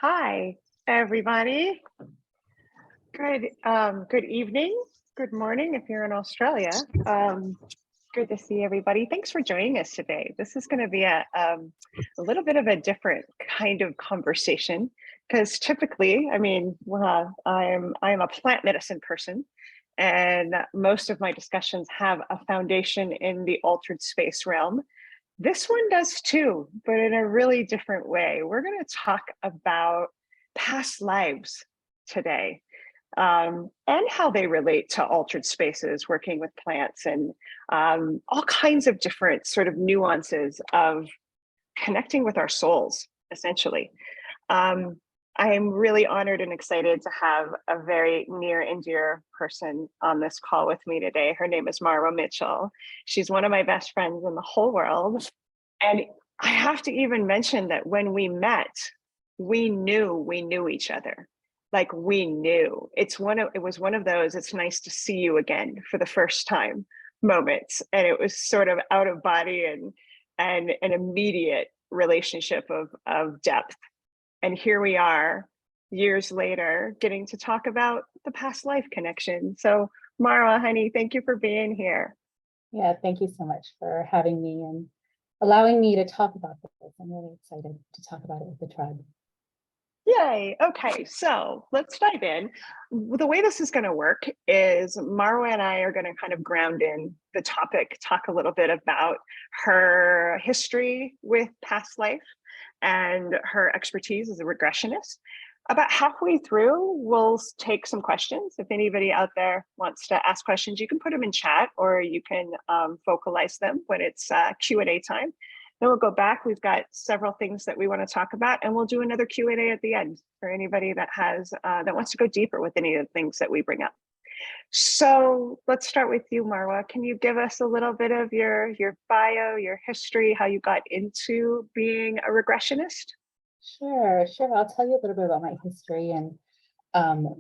Hi, everybody. Good evening, good morning if you're in Australia. Good to see everybody. Thanks for joining us today. This is going to be a little bit of a different kind of conversation because typically, I am a plant medicine person, and most of my discussions have a foundation in the altered space realm. This one does too, but in a really different way. We're going to talk about past lives today, and how they relate to altered spaces, working with plants, and all kinds of different sort of nuances of connecting with our souls, essentially. Um, I am really honored and excited to have a very near and dear person on this call with me today. Her name is Marwa Mitchell. She's one of my best friends in the whole world. And I have to even mention that when we met, we knew each other. Like we knew. It was one of those, it's nice to see you again for the first time moments. And it was sort of out of body and an immediate relationship of depth. And here we are years later getting to talk about the past life connection. So Marwa, honey, thank you for being here. Yeah, thank you so much for having me and allowing me to talk about this. I'm really excited to talk about it with the tribe. Yay. Okay, so let's dive in. The way this is going to work is Marwa and I are going to kind of ground in the topic, talk a little bit about her history with past life and her expertise as a regressionist. About halfway through, we'll take some questions. If anybody out there wants to ask questions, you can put them in chat or you can vocalize them when it's Q&A time. Then we'll go back. We've got several things that we want to talk about, and we'll do another Q&A at the end for anybody that has that wants to go deeper with any of the things that we bring up. So let's start with you, Marwa. Can you give us a little bit of your bio, your history, how you got into being a regressionist? Sure. I'll tell you a little bit about my history and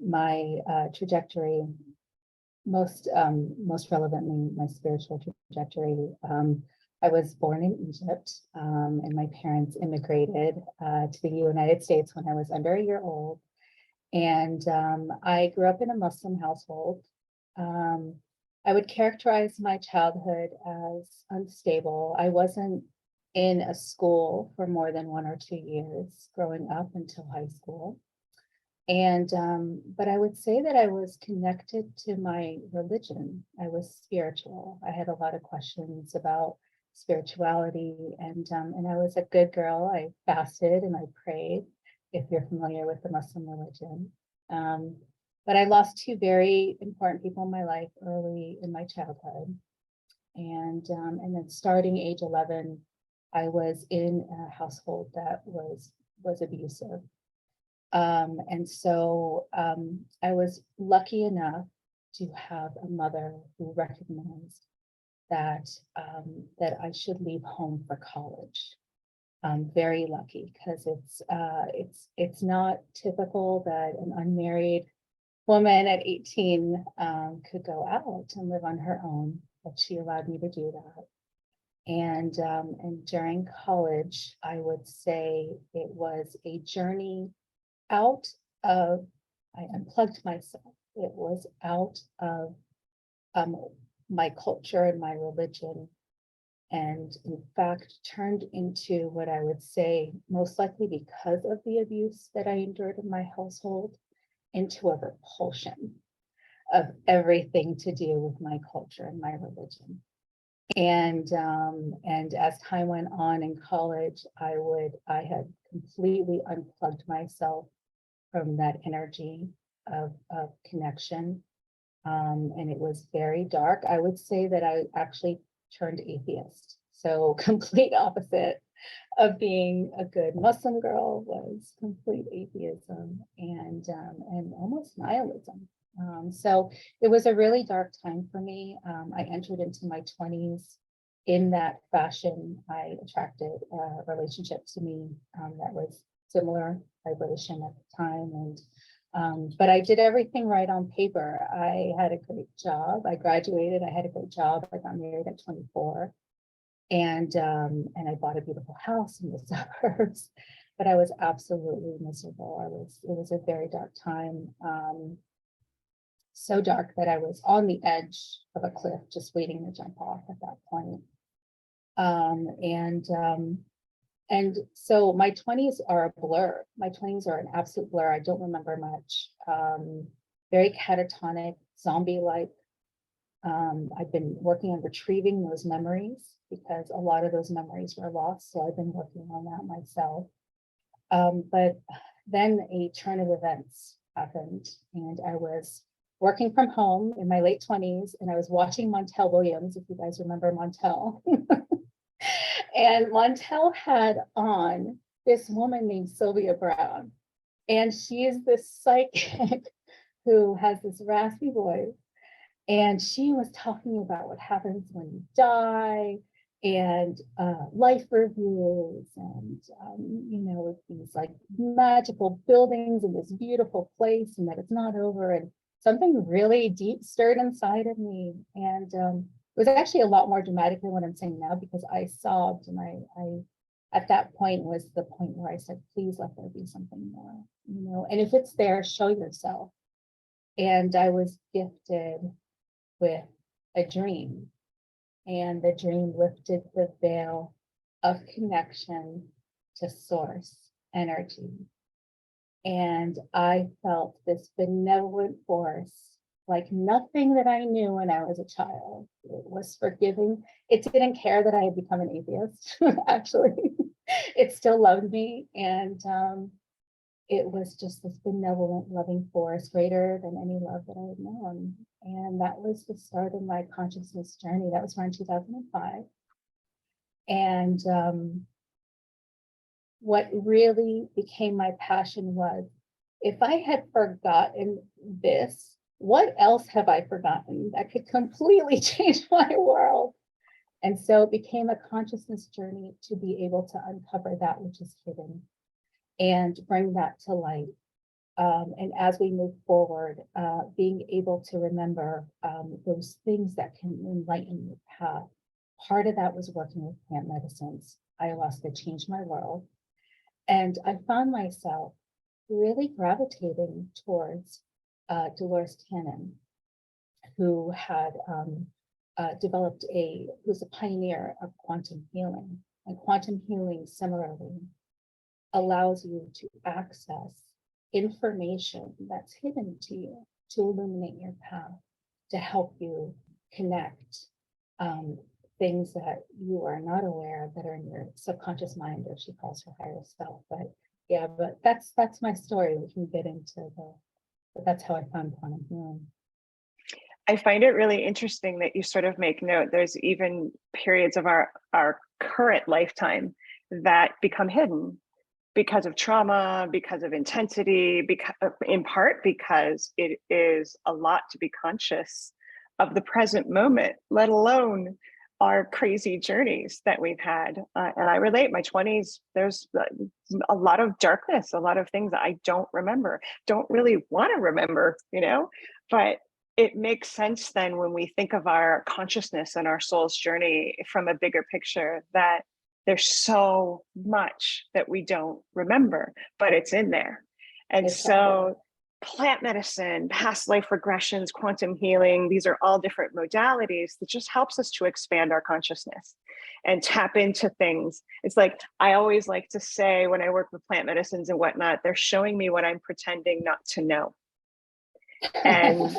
my trajectory. Most relevantly, my spiritual trajectory. I was born in Egypt, and my parents immigrated to the United States when I was under a year old. And I grew up in a Muslim household. I would characterize my childhood as unstable. I wasn't in a school for more than 1 or 2 years growing up until high school. And but I would say that I was connected to my religion. I was spiritual. I had a lot of questions about spirituality, and I was a good girl. I fasted and I prayed, if you're familiar with the Muslim religion. But I lost 2 very important people in my life early in my childhood, and then starting age 11, I was in a household that was abusive. And so I was lucky enough to have a mother who recognized that I should leave home for college. I'm very lucky because it's not typical that an unmarried woman at 18 could go out and live on her own, but she allowed me to do that. And during college, I would say it was a journey out of, I unplugged myself. It was out of my culture and my religion, and in fact turned into what I would say, most likely because of the abuse that I endured in my household, into a repulsion of everything to do with my culture and my religion. And as time went on in college, I had completely unplugged myself from that energy of connection. And it was very dark. I would say that I actually turned atheist. So complete opposite of being a good Muslim girl was complete atheism and almost nihilism. So it was a really dark time for me. I entered into my 20s in that fashion. I attracted a relationship to me that was similar vibration at the time, and but I did everything right on paper. I had a great job. I graduated. I had a great job. I got married at 24, And I bought a beautiful house in the suburbs, but I was absolutely miserable. It was a very dark time. So dark that I was on the edge of a cliff, just waiting to jump off at that point. And so my 20s are a blur. My 20s are an absolute blur. I don't remember much. Very catatonic, zombie-like. I've been working on retrieving those memories because a lot of those memories were lost. So I've been working on that myself. But then a turn of events happened, and I was working from home in my late 20s, and I was watching Montel Williams, if you guys remember Montel. And Montel had on this woman named Sylvia Brown, and she is this psychic who has this raspy voice, and she was talking about what happens when you die, and life reviews, and these like magical buildings in this beautiful place, and that it's not over, and something really deep stirred inside of me. And it was actually a lot more dramatic than what I'm saying now, because I sobbed, and I at that point was the point where I said, please let there be something more, and if it's there, show yourself. And I was gifted with a dream, and the dream lifted the veil of connection to source energy. And I felt this benevolent force like nothing that I knew when I was a child. It was forgiving. It didn't care that I had become an atheist, actually. It still loved me. And it was just this benevolent, loving force, greater than any love that I had known. And that was the start of my consciousness journey. That was around 2005. And what really became my passion was, if I had forgotten this, what else have I forgotten that could completely change my world? And so it became a consciousness journey to be able to uncover that which is hidden and bring that to light. And as we move forward, being able to remember those things that can enlighten your path. Part of that was working with plant medicines. Ayahuasca changed my world. And I found myself really gravitating towards Dolores Cannon, who had who's a pioneer of quantum healing. And quantum healing similarly allows you to access information that's hidden to you, to illuminate your path, to help you connect things that you are not aware that are in your subconscious mind, or she calls her higher self. But yeah, but that's my story. We can get into but that's how I found quantum healing. I find it really interesting that you sort of make note. There's even periods of our current lifetime that become hidden because of trauma, because of intensity, in part because it is a lot to be conscious of the present moment, let alone our crazy journeys that we've had. And I relate, my 20s, there's a lot of darkness, a lot of things that I don't remember, don't really want to remember, but it makes sense then when we think of our consciousness and our soul's journey from a bigger picture, that there's so much that we don't remember, but it's in there. And so plant medicine, past life regressions, quantum healing, these are all different modalities that just helps us to expand our consciousness and tap into things. It's like, I always like to say when I work with plant medicines and whatnot, they're showing me what I'm pretending not to know. And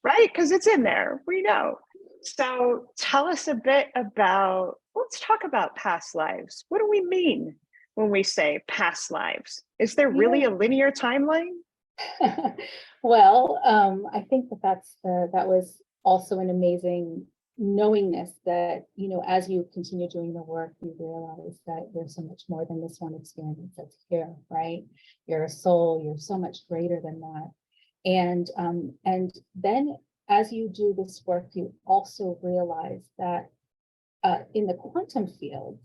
right, because it's in there, we know. So tell us a bit about, let's talk about past lives. What do we mean when we say past lives? Is there really a linear timeline? Well, I think that was also an amazing knowingness that, as you continue doing the work, you realize that there's so much more than this one experience that's here, right? You're a soul, you're so much greater than that. And then as you do this work, you also realize that in the quantum field,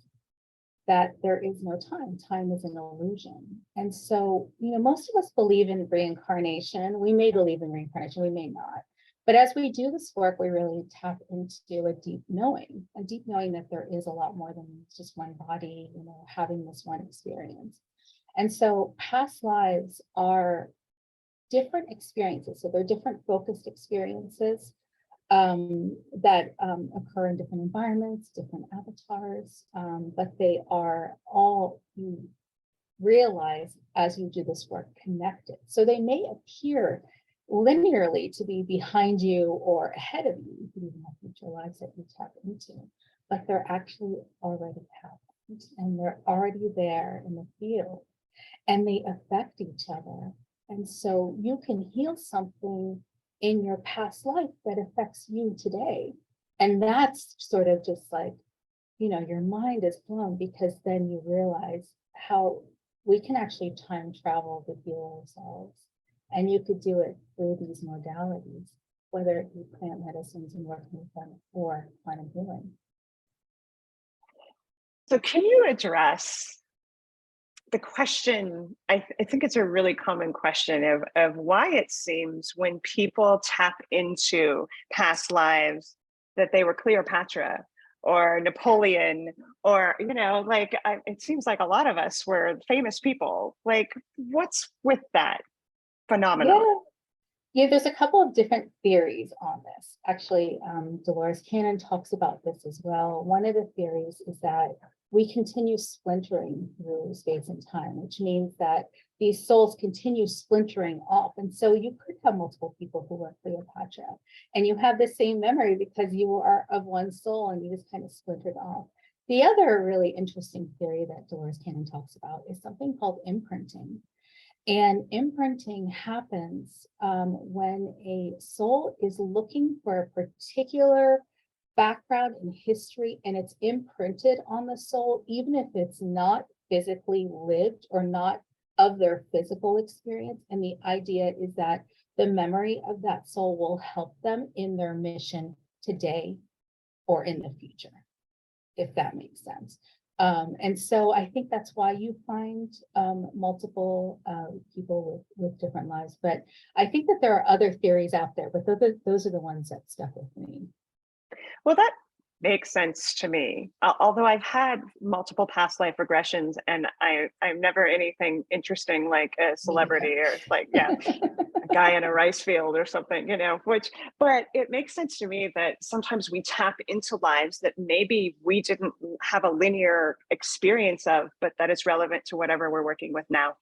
that there is no time. Time is an illusion. And so, most of us believe in reincarnation. We may believe in reincarnation, we may not. But as we do this work, we really tap into a deep knowing that there is a lot more than just one body, having this one experience. And so past lives are different experiences. So they're different focused experiences that occur in different environments, different avatars, but they are all, you realize as you do this work, connected. So they may appear linearly to be behind you or ahead of you. You can even have future lives that you tap into, but they're actually already happened and they're already there in the field and they affect each other. And so you can heal something in your past life that affects you today. And that's sort of just like, your mind is blown, because then you realize how we can actually time travel to heal ourselves. And you could do it through these modalities, whether it be plant medicines and working with them or quantum healing. So can you address the question? I think it's a really common question of why it seems when people tap into past lives that they were Cleopatra or Napoleon, or, it seems like a lot of us were famous people. Like, what's with that phenomenon? Yeah, there's a couple of different theories on this. Actually, Dolores Cannon talks about this as well. One of the theories is that we continue splintering through space and time, which means that these souls continue splintering off. And so you could have multiple people who were Cleopatra, and you have the same memory because you are of one soul and you just kind of splintered off. The other really interesting theory that Dolores Cannon talks about is something called imprinting. And imprinting happens when a soul is looking for a particular background and history, and it's imprinted on the soul, even if it's not physically lived or not of their physical experience. And the idea is that the memory of that soul will help them in their mission today or in the future, if that makes sense. And so I think that's why you find multiple people with different lives. But I think that there are other theories out there, but those are the ones that stuck with me. Well, that makes sense to me. Although I've had multiple past life regressions, and I'm never anything interesting like a celebrity or like, a guy in a rice field or something, but it makes sense to me that sometimes we tap into lives that maybe we didn't have a linear experience of, but that is relevant to whatever we're working with now.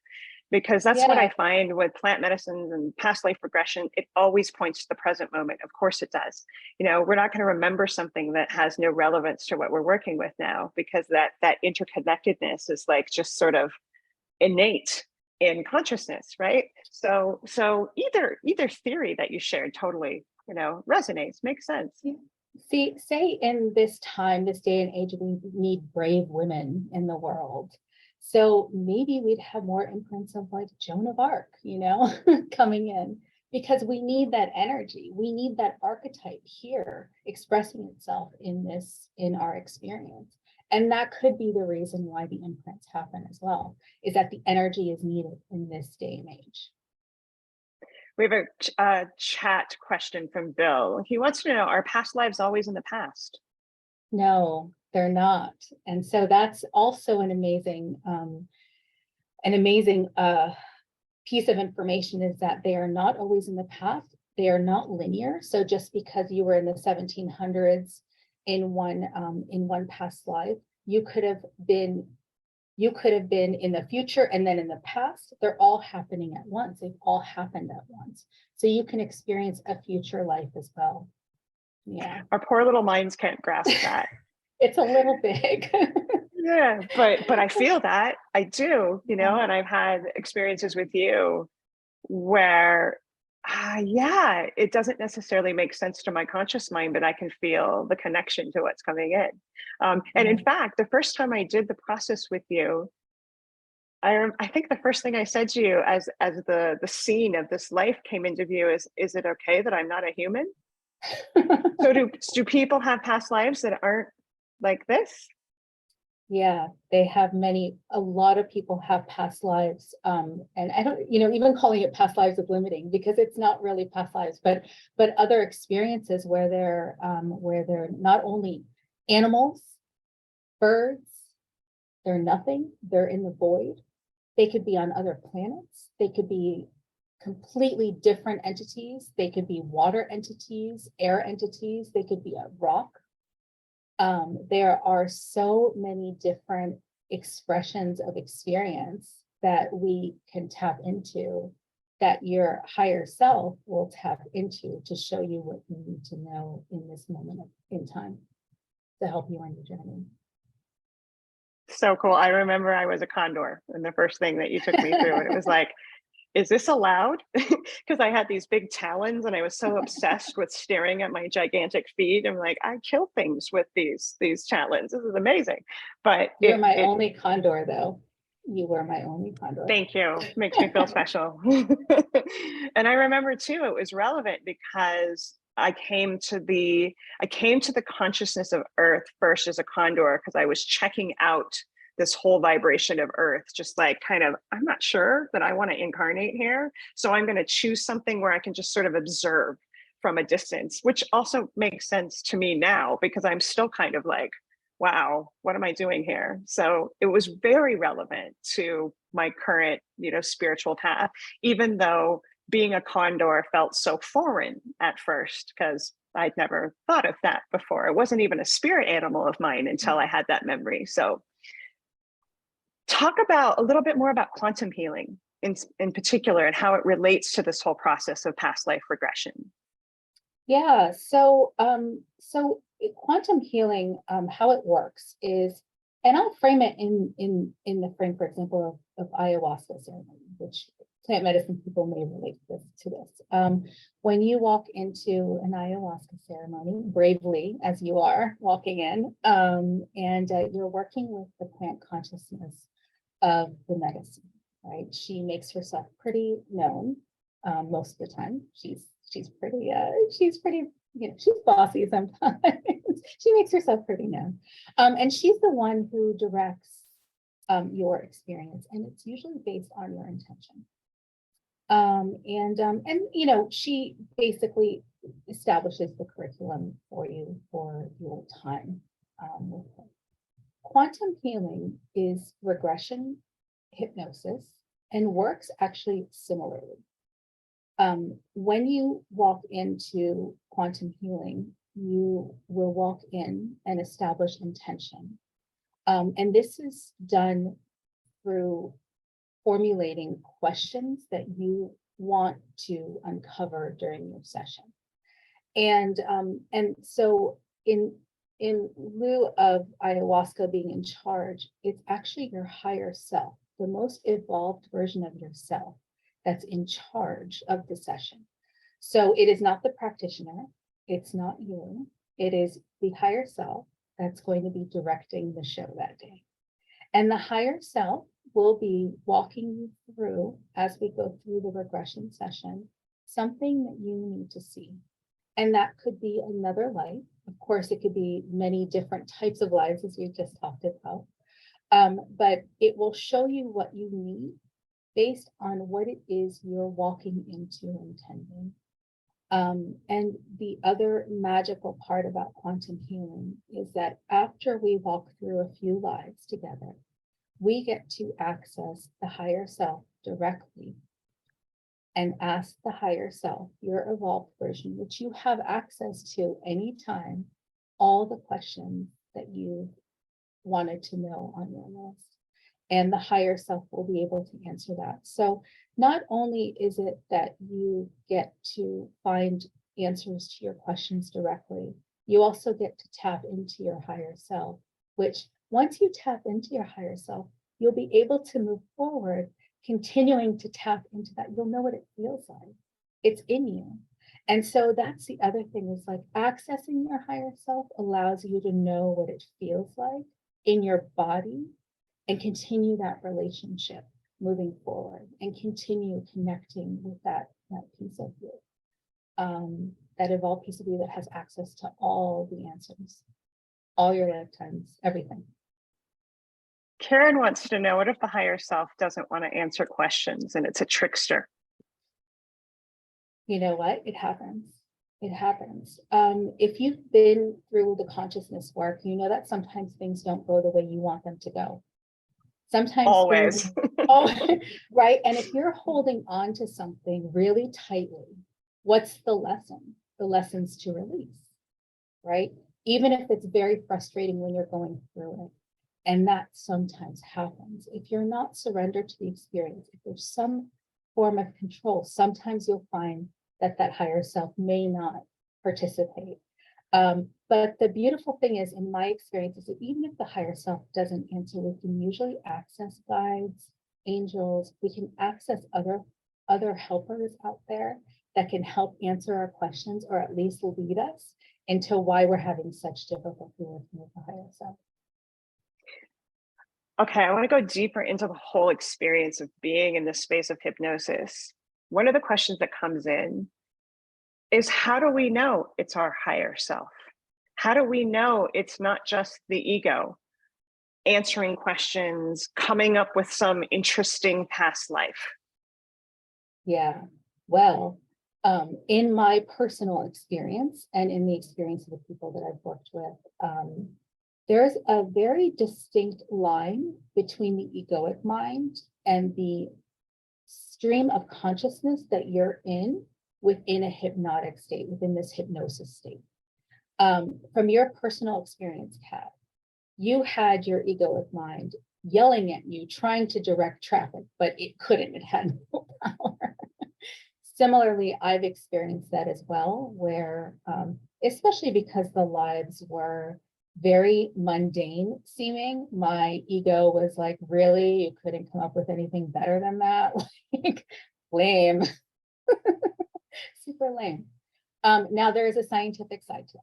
Because that's what I find with plant medicines and past life regression. It always points to the present moment. Of course it does. We're not going to remember something that has no relevance to what we're working with now, because that interconnectedness is like just sort of innate in consciousness, right? So either theory that you shared totally, resonates, makes sense. See, say in this time, this day and age, we need brave women in the world. So maybe we'd have more imprints of like Joan of Arc, coming in, because we need that energy. We need that archetype here expressing itself in our experience. And that could be the reason why the imprints happen as well, is that the energy is needed in this day and age. We have a chat question from Bill. He wants to know, are past lives always in the past? No, they're not. And so that's also an amazing piece of information, is that they are not always in the past. They are not linear. So just because you were in the 1700s in one past life, you could have been in the future and then in the past. They're all happening at once. They've all happened at once. So you can experience a future life as well. Yeah. Our poor little minds can't grasp that. It's a little big. Yeah, but I feel that. I do, and I've had experiences with you where, it doesn't necessarily make sense to my conscious mind, but I can feel the connection to what's coming in. And in fact, the first time I did the process with you, I think the first thing I said to you as the scene of this life came into view is it okay that I'm not a human? So do people have past lives that aren't like this? Yeah, they have a lot of people have past lives. And I don't, even calling it past lives is limiting because it's not really past lives, but other experiences where they're not only animals, birds, they're nothing, they're in the void. They could be on other planets, they could be completely different entities, they could be water entities, air entities, they could be a rock. There are so many different expressions of experience that we can tap into, that your higher self will tap into to show you what you need to know in this moment in time to help you on your journey. So cool. I remember I was a condor, and the first thing that you took me through, and it was like, is this allowed? Because I had these big talons and I was so obsessed with staring at my gigantic feet. I'm like, I kill things with these talons. This is amazing. But You're my only condor, though. You were my only condor. Thank you. Makes me feel special. And I remember too, it was relevant because I came to the consciousness of Earth first as a condor, because I was checking out this whole vibration of Earth, just like kind of, I'm not sure that I want to incarnate here. So I'm going to choose something where I can just sort of observe from a distance, which also makes sense to me now because I'm still kind of like, wow, what am I doing here? So it was very relevant to my current, spiritual path, even though being a condor felt so foreign at first because I'd never thought of that before. It wasn't even a spirit animal of mine until I had that memory. So talk about a little bit more about quantum healing in particular and how it relates to this whole process of past life regression. Yeah, so quantum healing, how it works is, and I'll frame it in the frame, for example, of ayahuasca ceremony, which plant medicine people may relate to this. When you walk into an ayahuasca ceremony, bravely as you are walking in, and you're working with the plant consciousness of the medicine, right? She makes herself pretty known most of the time. She's pretty, she's bossy sometimes. She makes herself pretty known. And she's the one who directs your experience, and it's usually based on your intention. And she basically establishes the curriculum for you for your time with her. Quantum healing is regression hypnosis and works actually similarly. When you walk into quantum healing, you will walk in and establish intention. And this is done through formulating questions that you want to uncover during your session. And so in lieu of ayahuasca being in charge, it's actually your higher self, the most evolved version of yourself, that's in charge of the session. So it is not the practitioner, it's not you, it is the higher self that's going to be directing the show that day. And the higher self will be walking you through, as we go through the regression session, something that you need to see. And that could be another life. Of course, it could be many different types of lives, as we've just talked about. But it will show you what you need based on what it is you're walking into intending. And the other magical part about quantum healing is that after we walk through a few lives together, we get to access the higher self directly and ask the higher self, your evolved version, which you have access to anytime, all the questions that you wanted to know on your list. And the higher self will be able to answer that. So not only is it that you get to find answers to your questions directly, you also get to tap into your higher self, which once you tap into your higher self, you'll be able to move forward, continuing to tap into that. You'll know what it feels like. It's in you. And so that's the other thing, is like accessing your higher self allows you to know what it feels like in your body and continue that relationship moving forward and continue connecting with that piece of you, that evolved piece of you that has access to all the answers, all your lifetimes, everything. Karen wants to know, what if the higher self doesn't want to answer questions and it's a trickster? You know what? It happens. It happens. If you've been through the consciousness work, you know that sometimes things don't go the way you want them to go. Sometimes Always. things, oh, right. And if you're holding on to something really tightly, what's the lesson? The lesson's to release, right? Even if it's very frustrating when you're going through it. And that sometimes happens. If you're not surrendered to the experience, if there's some form of control, sometimes you'll find that that higher self may not participate. But the beautiful thing is, in my experience, is that even if the higher self doesn't answer, we can usually access guides, angels, we can access other helpers out there that can help answer our questions, or at least lead us into why we're having such difficulty working with the higher self. Okay, I want to go deeper into the whole experience of being in the space of hypnosis. One of the questions that comes in is, how do we know it's our higher self? How do we know it's not just the ego answering questions, coming up with some interesting past life? Yeah, well, in my personal experience and in the experience of the people that I've worked with, there's a very distinct line between the egoic mind and the stream of consciousness that you're in within a hypnotic state, within this hypnosis state. From your personal experience, Kat, you had your egoic mind yelling at you, trying to direct traffic, but it couldn't, it had no power. Similarly, I've experienced that as well, where, especially because the lives were very mundane seeming, my ego was like, really, you couldn't come up with anything better than that? Like, lame. Super lame. Now there's a scientific side to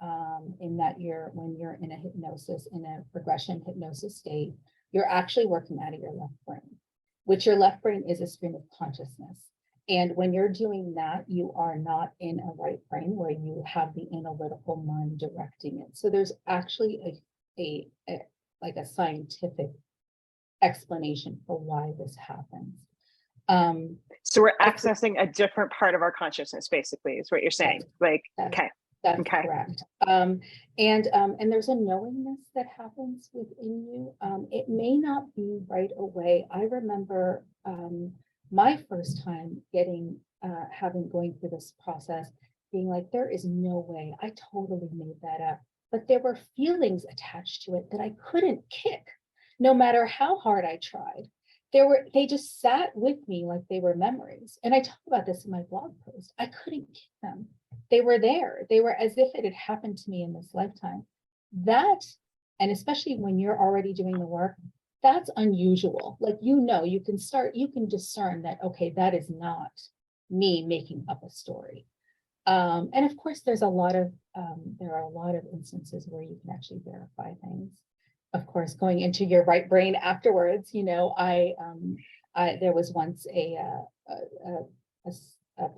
that, in that when you're in a hypnosis, in a regression hypnosis state, you're actually working out of your left brain, which your left brain is a stream of consciousness. And when you're doing that, you are not in a right brain where you have the analytical mind directing it. So there's actually a scientific explanation for why this happens. So we're accessing a different part of our consciousness, basically, is what you're saying. Like, okay. That's okay. correct. And there's a knowingness that happens within you. It may not be right away. I remember my first time going through this process, being like, there is no way, I totally made that up. But there were feelings attached to it that I couldn't kick, no matter how hard I tried. They just sat with me like they were memories. And I talk about this in my blog post. I couldn't kick them. They were there. They were as if it had happened to me in this lifetime. That, and especially when you're already doing the work, that's unusual. Like, you can discern that, okay, that is not me making up a story. And of course, there are a lot of instances where you can actually verify things. Of course, going into your right brain afterwards, there was once a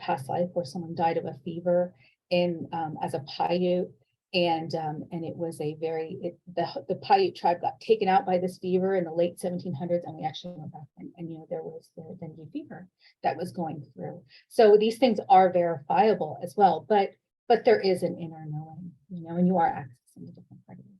past life where someone died of a fever as a Paiute, and it was the Paiute tribe got taken out by this fever in the late 1700s, and we actually went back and there was the dengue fever that was going through. So these things are verifiable as well, but there is an inner knowing, and you are accessing a different part of your brain.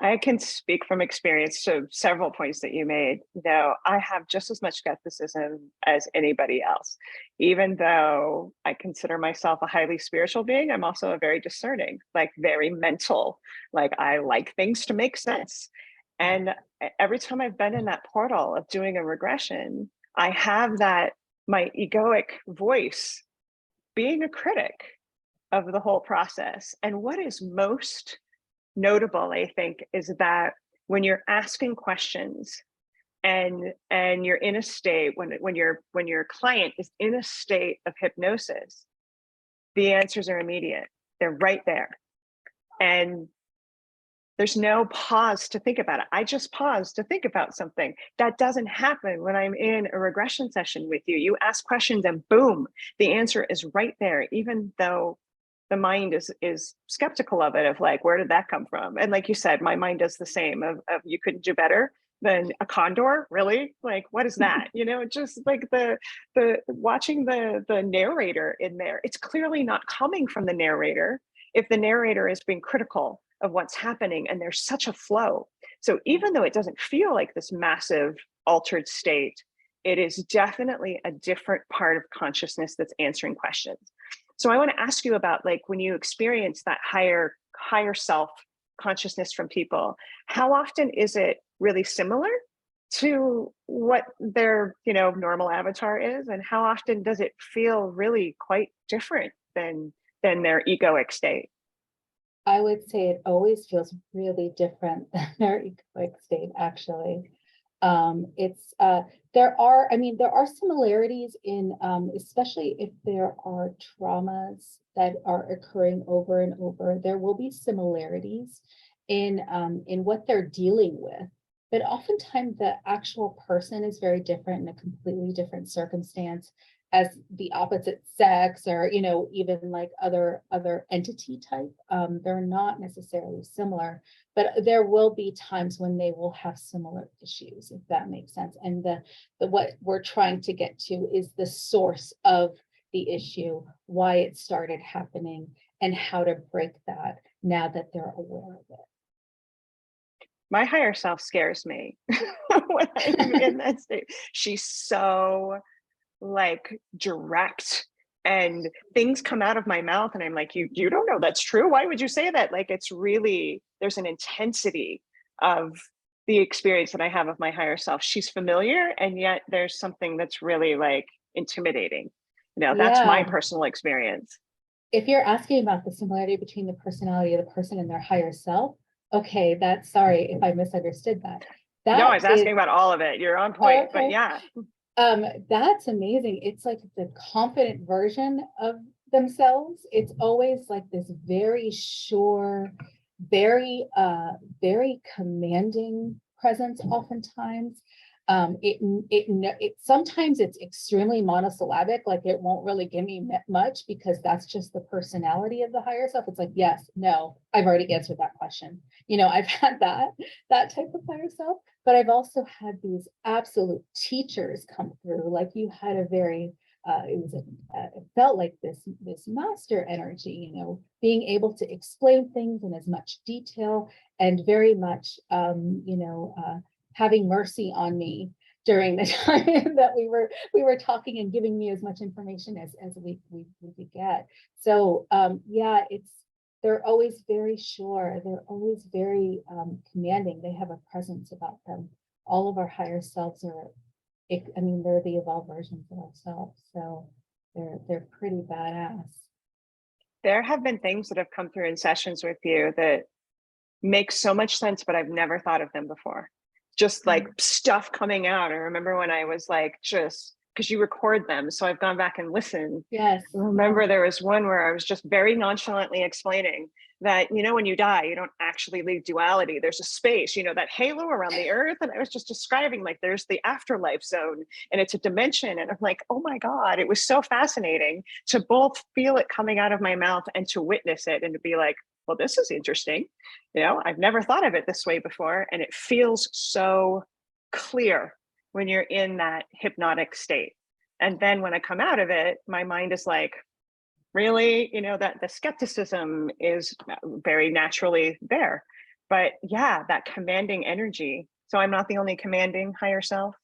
I can speak from experience to several points that you made. Though I have just as much skepticism as anybody else. Even though I consider myself a highly spiritual being, I'm also a very discerning, like very mental. Like, I like things to make sense. And every time I've been in that portal of doing a regression, I have my egoic voice being a critic of the whole process. And what is most notable, I think, is that when you're asking questions and you're in a state, when your client is in a state of hypnosis, the answers are immediate. They're right there. And there's no pause to think about it. I just paused to think about something. That doesn't happen when I'm in a regression session with you. You ask questions and boom, the answer is right there, even though the mind is skeptical of it, of like, where did that come from? And like you said, my mind does the same of you couldn't do better than a condor, really? Like, what is that? Just like the watching the narrator in there, it's clearly not coming from the narrator if the narrator is being critical of what's happening, and there's such a flow. So even though it doesn't feel like this massive altered state, it is definitely a different part of consciousness that's answering questions. So I want to ask you about, like, when you experience that higher self consciousness from people, how often is it really similar to what their normal avatar is, and how often does it feel really quite different than their egoic state? I would say it always feels really different than their egoic state, actually. It's there are similarities in, especially if there are traumas that are occurring over and over. There will be similarities in what they're dealing with, but oftentimes the actual person is very different in a completely different circumstance, as the opposite sex, or even like other entity type. They're not necessarily similar, but there will be times when they will have similar issues, if that makes sense. And the what we're trying to get to is the source of the issue, why it started happening, and how to break that now that they're aware of it. My higher self scares me when I'm in that state. She's so, like, direct, and things come out of my mouth and I'm like, you don't know that's true, why would you say that? Like, it's really, there's an intensity of the experience that I have of my higher self. She's familiar, and yet there's something that's really, like, intimidating. That's my Yeah. personal experience. If you're asking about the similarity between the personality of the person and their higher self, okay, that's, sorry if I misunderstood that. No, I That was is, asking about all of it. You're on oh, point, but okay. yeah. That's amazing. It's like the confident version of themselves. It's always like this very sure, very commanding presence oftentimes. It sometimes it's extremely monosyllabic, like it won't really give me much, because that's just the personality of the higher self. It's like, yes, no, I've already answered that question. I've had that type of higher self, but I've also had these absolute teachers come through. Like, you had a very it felt like this master energy, being able to explain things in as much detail, and very much having mercy on me during the time that we were talking, and giving me as much information as we could get. So yeah, they're always very sure. They're always very commanding. They have a presence about them. All of our higher selves are, they're the evolved versions of ourselves. So they're pretty badass. There have been things that have come through in sessions with you that make so much sense, but I've never thought of them before. Just like stuff coming out. I remember when I was like, just because you record them, so I've gone back and listened. Yes. I remember there was one where I was just very nonchalantly explaining that, when you die, you don't actually leave duality. There's a space, that halo around the earth. And I was just describing, like, there's the afterlife zone, and it's a dimension. And I'm like, oh my God, it was so fascinating to both feel it coming out of my mouth and to witness it, and to be like, well, this is interesting. I've never thought of it this way before. And it feels so clear when you're in that hypnotic state. And then when I come out of it, my mind is like, really, that the skepticism is very naturally there. But yeah, that commanding energy. So I'm not the only commanding higher self.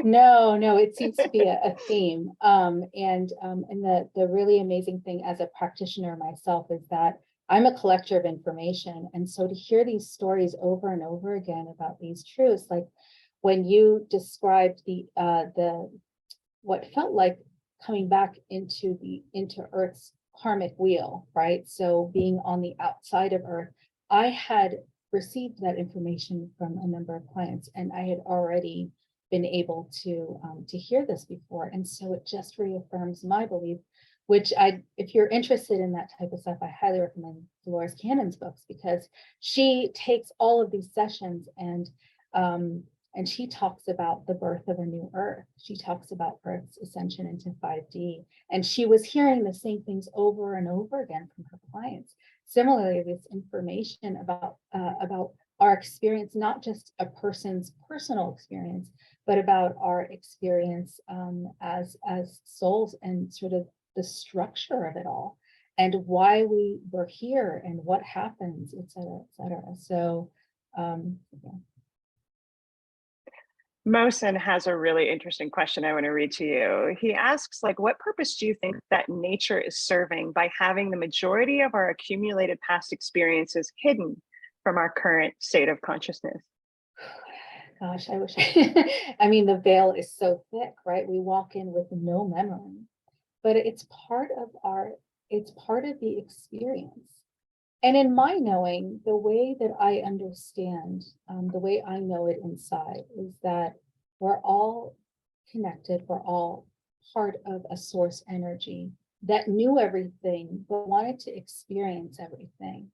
No, it seems to be a theme. And the really amazing thing as a practitioner myself is that I'm a collector of information. And so to hear these stories over and over again about these truths, like when you described the what felt like coming back into Earth's karmic wheel, right? So being on the outside of Earth, I had received that information from a number of clients, and I had already been able to hear this before. And so it just reaffirms my belief, which if you're interested in that type of stuff, I highly recommend Dolores Cannon's books, because she takes all of these sessions and And she talks about the birth of a new Earth. She talks about Earth's ascension into 5D. And she was hearing the same things over and over again from her clients. Similarly, this information about our experience, not just a person's personal experience, but about our experience as souls, and sort of the structure of it all, and why we were here and what happens, et cetera, et cetera. So, yeah. Mosen has a really interesting question I want to read to you. He asks, like, what purpose do you think that nature is serving by having the majority of our accumulated past experiences hidden from our current state of consciousness? Gosh, I wish I mean, the veil is so thick, right? We walk in with no memory, but it's part of the experience. And in my knowing, the way that I understand, the way I know it inside, is that we're all connected, we're all part of a source energy that knew everything, but wanted to experience everything.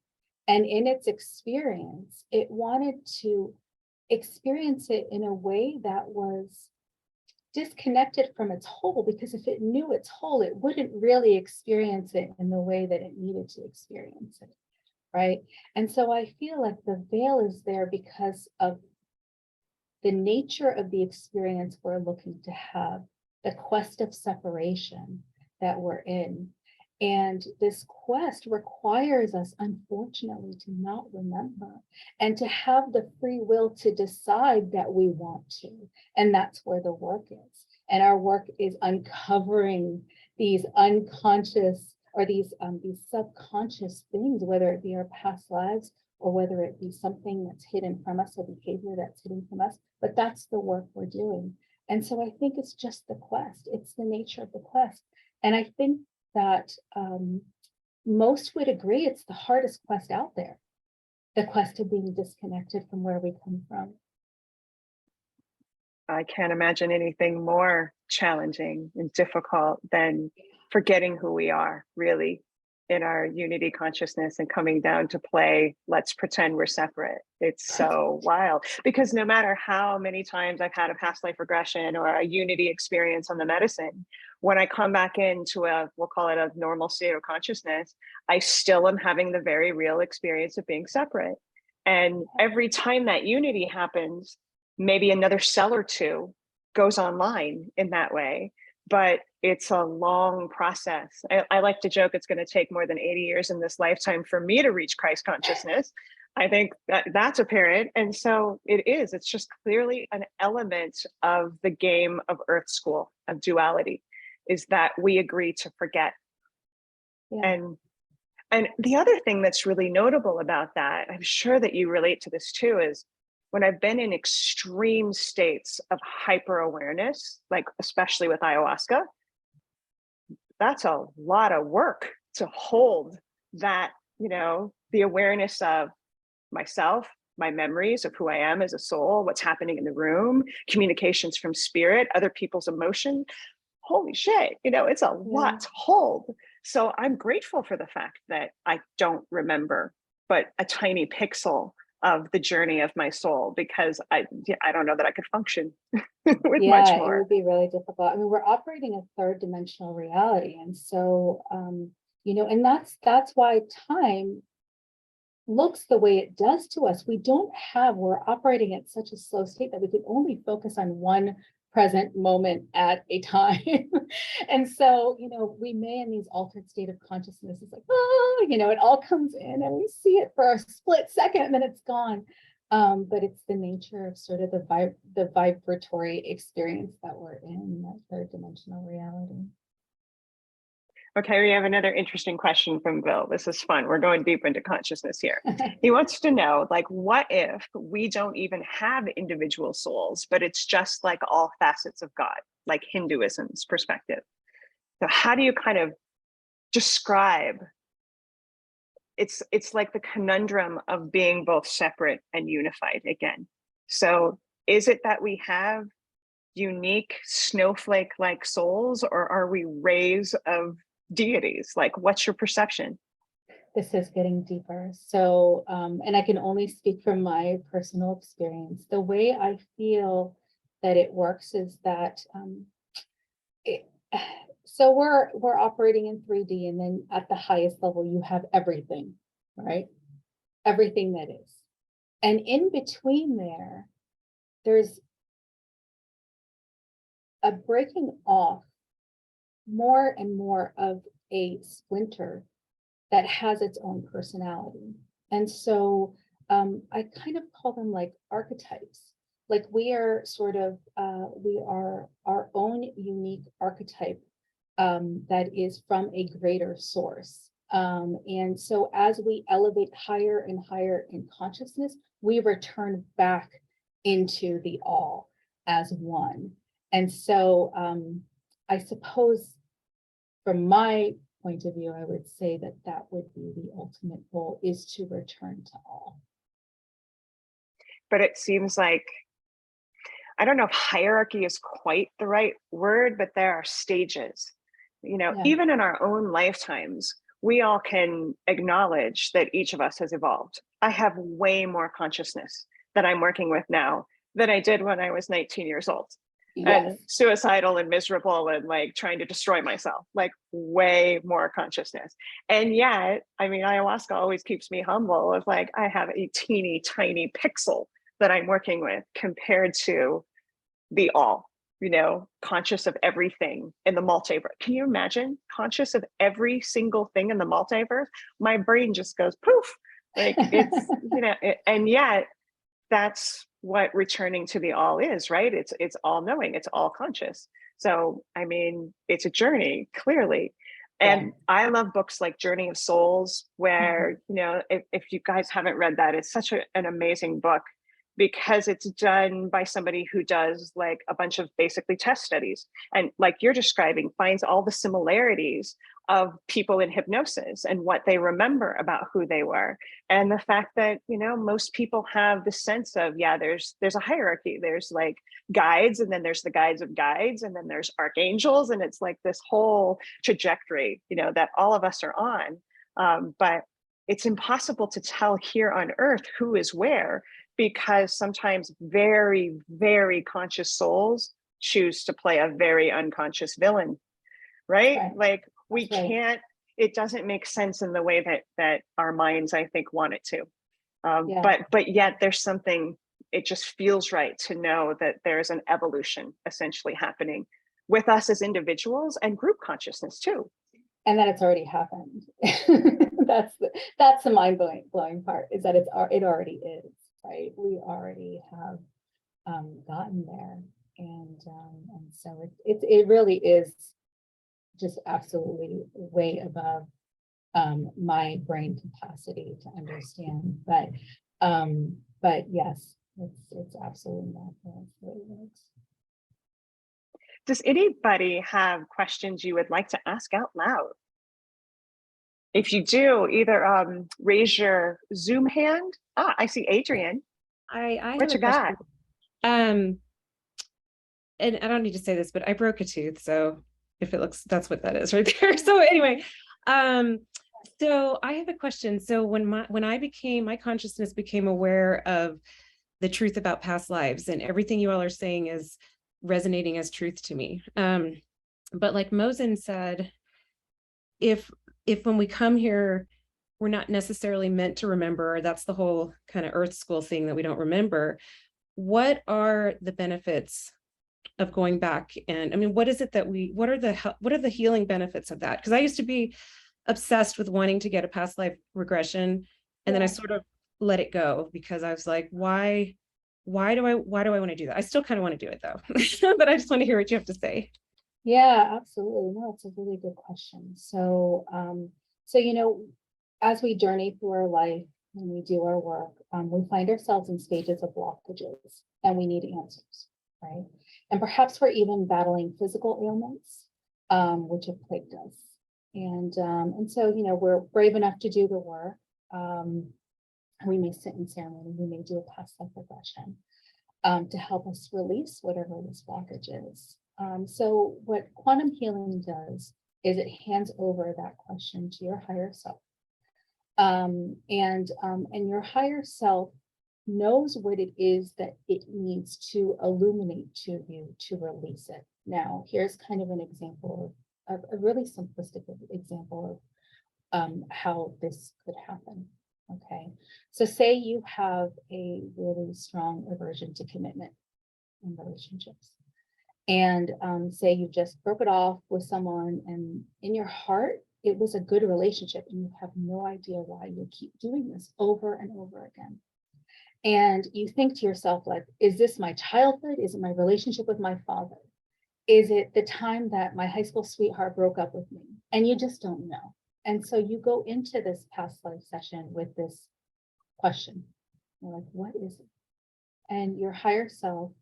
And in its experience, it wanted to experience it in a way that was disconnected from its whole, because if it knew its whole, it wouldn't really experience it in the way that it needed to experience it. Right. And so I feel like the veil is there because of the nature of the experience we're looking to have, the quest of separation that we're in. And this quest requires us, unfortunately, to not remember and to have the free will to decide that we want to. And that's where the work is. And our work is uncovering these unconscious or these subconscious things, whether it be our past lives or whether it be something that's hidden from us, a behavior that's hidden from us. But that's the work we're doing. And so I think it's just the quest. It's the nature of the quest. And I think that most would agree it's the hardest quest out there, the quest of being disconnected from where we come from. I can't imagine anything more challenging and difficult than forgetting who we are, really, in our unity consciousness and coming down to play, let's pretend we're separate. It's so wild, because no matter how many times I've had a past life regression or a unity experience on the medicine, when I come back into we'll call it a normal state of consciousness, I still am having the very real experience of being separate. And every time that unity happens, maybe another cell or two goes online in that way. But it's a long process. I like to joke it's going to take more than 80 years in this lifetime for me to reach Christ consciousness. I think that's apparent. And so it is. It's just clearly an element of the game of Earth School, of duality, is that we agree to forget. Yeah. And the other thing that's really notable about that, I'm sure that you relate to this too, is when I've been in extreme states of hyper awareness, like especially with ayahuasca, that's a lot of work to hold that, the awareness of myself, my memories of who I am as a soul, what's happening in the room, communications from spirit, other people's emotion. Holy shit, it's a lot to hold. So I'm grateful for the fact that I don't remember but a tiny pixel of the journey of my soul, because I don't know that I could function with much more. It would be really difficult. I mean, we're operating a third dimensional reality. And so, and that's why time looks the way it does to us. We're operating at such a slow state that we can only focus on one present moment at a time. And so, we may in these altered state of consciousness, it's like, it all comes in and we see it for a split second and then it's gone. But it's the nature of sort of the vibratory experience that we're in, that third dimensional reality. Okay, we have another interesting question from Bill. This is fun. We're going deep into consciousness here. He wants to know, what if we don't even have individual souls, but it's just like all facets of God, like Hinduism's perspective? So how do you kind of describe, it's like the conundrum of being both separate and unified again. So is it that we have unique snowflake-like souls, or are we rays of deities? What's your perception? This is getting deeper. So, and I can only speak from my personal experience. The way I feel that it works is that it, so we're operating in 3D, and then at the highest level, you have everything, right? Everything that is. And in between there's a breaking off more and more of a splinter that has its own personality. And so I kind of call them like archetypes. Like we are sort of, we are our own unique archetype that is from a greater source. And so as we elevate higher and higher in consciousness, we return back into the all as one. And so I suppose from my point of view, I would say that that would be the ultimate goal, is to return to all. But it seems like, I don't know if hierarchy is quite the right word, but there are stages. Yeah. Even in our own lifetimes, we all can acknowledge that each of us has evolved. I have way more consciousness that I'm working with now than I did when I was 19 years old. Yes. And suicidal and miserable and like trying to destroy myself, like way more consciousness. And yet, I mean, ayahuasca always keeps me humble of like, I have a teeny tiny pixel that I'm working with compared to the all, conscious of everything in the multiverse. Can you imagine conscious of every single thing in the multiverse? My brain just goes poof. Like it's, and yet that's what returning to the all is, right? It's all knowing, it's all conscious. So, I mean, it's a journey, clearly. And Yeah. I love books like Journey of Souls, where, if you guys haven't read that, it's such an amazing book because it's done by somebody who does like a bunch of basically test studies. And like you're describing, finds all the similarities of people in hypnosis and what they remember about who they were. And the fact that, most people have the sense of, there's a hierarchy. There's like guides, and then there's the guides of guides, and then there's archangels. And it's like this whole trajectory, that all of us are on. But it's impossible to tell here on earth who is where, because sometimes very, very conscious souls choose to play a very unconscious villain, right? Like we can't, it doesn't make sense in the way that our minds, I think, want it to. But yet there's something, it just feels right to know that there's an evolution essentially happening with us as individuals and group consciousness too. And that it's already happened. That's the mind-blowing part, is that it already is, right? We already have gotten there. And so it really is just absolutely way above my brain capacity to understand. But yes, it's absolutely not. Does anybody have questions you would like to ask out loud? If you do, either raise your Zoom hand. I see Adrienne. I What you got? And I don't need to say this, but I broke a tooth. So if it looks, that's what that is right there. So anyway, so I have a question. So when my consciousness became aware of the truth about past lives, and everything you all are saying is resonating as truth to me. But like Mosen said, if when we come here, we're not necessarily meant to remember, that's the whole kind of earth school thing, that we don't remember, what are the benefits of going back? And I mean, what is it that what are the healing benefits of that? Because I used to be obsessed with wanting to get a past life regression, and then I sort of let it go, because I was like, why do I want to do that? I still kind of want to do it though. But I just want to hear what you have to say. Yeah, absolutely. No, it's a really good question. So as we journey through our life and we do our work, we find ourselves in stages of blockages, and we need answers, right? And perhaps we're even battling physical ailments, which have plagued us. And so, we're brave enough to do the work. We may sit in ceremony, we may do a past life regression to help us release whatever this blockage is. So what quantum healing does is it hands over that question to your higher self. And your higher self knows what it is that it needs to illuminate to you to release it. Now, here's kind of an example of a really simplistic example of how this could happen. Okay, so say you have a really strong aversion to commitment in relationships, and say you just broke it off with someone, and in your heart it was a good relationship, and you have no idea why you keep doing this over and over again. And you think to yourself, like, is this my childhood? Is it my relationship with my father? Is it the time that my high school sweetheart broke up with me? And you just don't know. And so you go into this past life session with this question. You're like, what is it? And your higher self,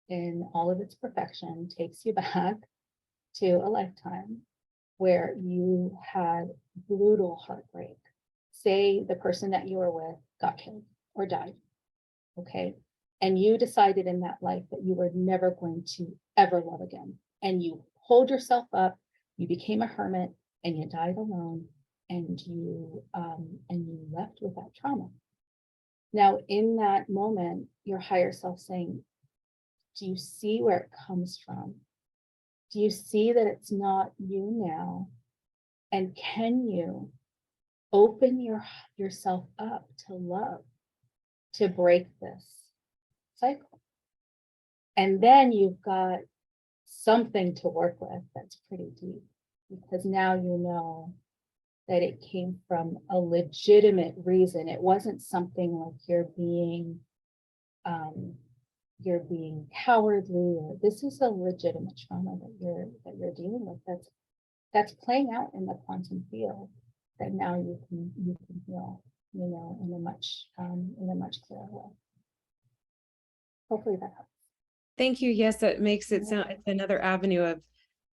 in all of its perfection, takes you back to a lifetime where you had brutal heartbreak. Say the person that you were with got killed or died. Okay. And you decided in that life that you were never going to ever love again. And you hold yourself up, you became a hermit, and you died alone, and you left with that trauma. Now, in that moment, your higher self saying, do you see where it comes from? Do you see that it's not you now? And can you open yourself up to love, to break this cycle? And then you've got something to work with that's pretty deep, because now you know that it came from a legitimate reason. It wasn't something like you're being cowardly, or this is a legitimate trauma that you're dealing with that's playing out in the quantum field, that now you can heal, you know, in a much clearer way. Hopefully that helps. Thank you. Yes, that makes it sound it's another avenue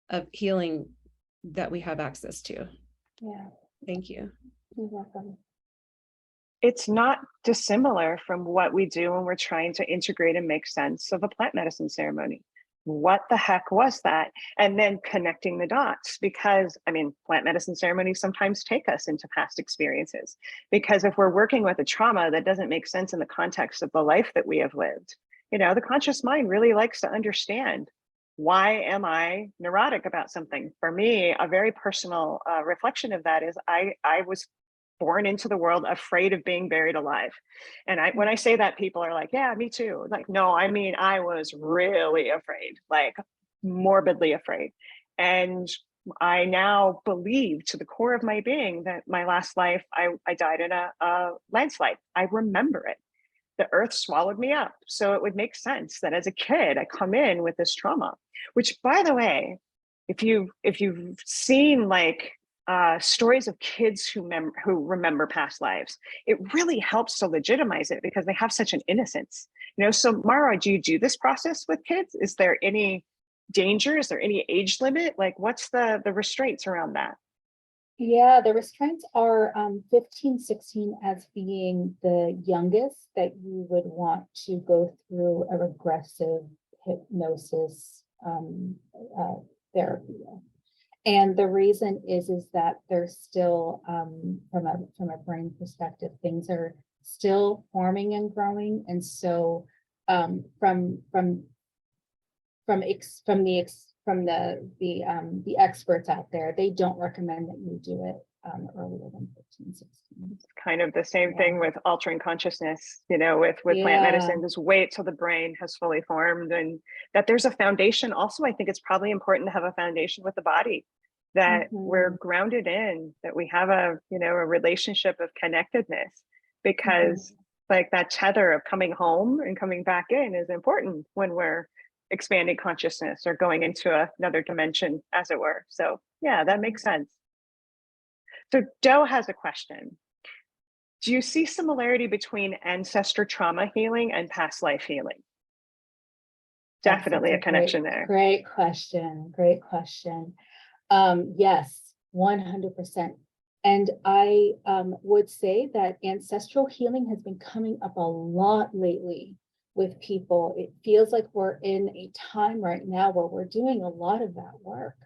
of healing that we have access to. Yeah. Thank you. You're welcome. It's not dissimilar from what we do when we're trying to integrate and make sense of a plant medicine ceremony. What the heck was that? And then connecting the dots, because I mean, plant medicine ceremonies sometimes take us into past experiences, because if we're working with a trauma that doesn't make sense in the context of the life that we have lived, you know, the conscious mind really likes to understand, why am I neurotic about something? For me, a very personal reflection of that is I was born into the world afraid of being buried alive. And when I say that, people are like, yeah, me too. Like, no, I mean, I was really afraid, like morbidly afraid. And I now believe to the core of my being that my last life, I died in a landslide. I remember it. The earth swallowed me up. So it would make sense that as a kid, I come in with this trauma, which, by the way, if you've seen like stories of kids who remember past lives, it really helps to legitimize it because they have such an innocence. You know, so Marwa, do you do this process with kids? Is there any danger? Is there any age limit? Like, what's the restraints around that? Yeah, the restraints are 15, 16 as being the youngest that you would want to go through a regressive hypnosis therapy with. And the reason is that there's still, from a brain perspective, things are still forming and growing. And so from the experts out there, they don't recommend that you do it earlier than 15, 16. It's kind of the same thing with altering consciousness, you know, with plant medicine, just wait till the brain has fully formed, and that there's a foundation. Also, I think it's probably important to have a foundation with the body, that we're grounded in, that we have a relationship of connectedness, because like that tether of coming home and coming back in is important when we're expanding consciousness or going into another dimension, as it were. So yeah, that makes sense. So Doe has a question. Do you see similarity between ancestor trauma healing and past life healing? Definitely a connection there. Great question. Great question. Yes, 100%. And I would say that ancestral healing has been coming up a lot lately with people. It feels like we're in a time right now where we're doing a lot of that work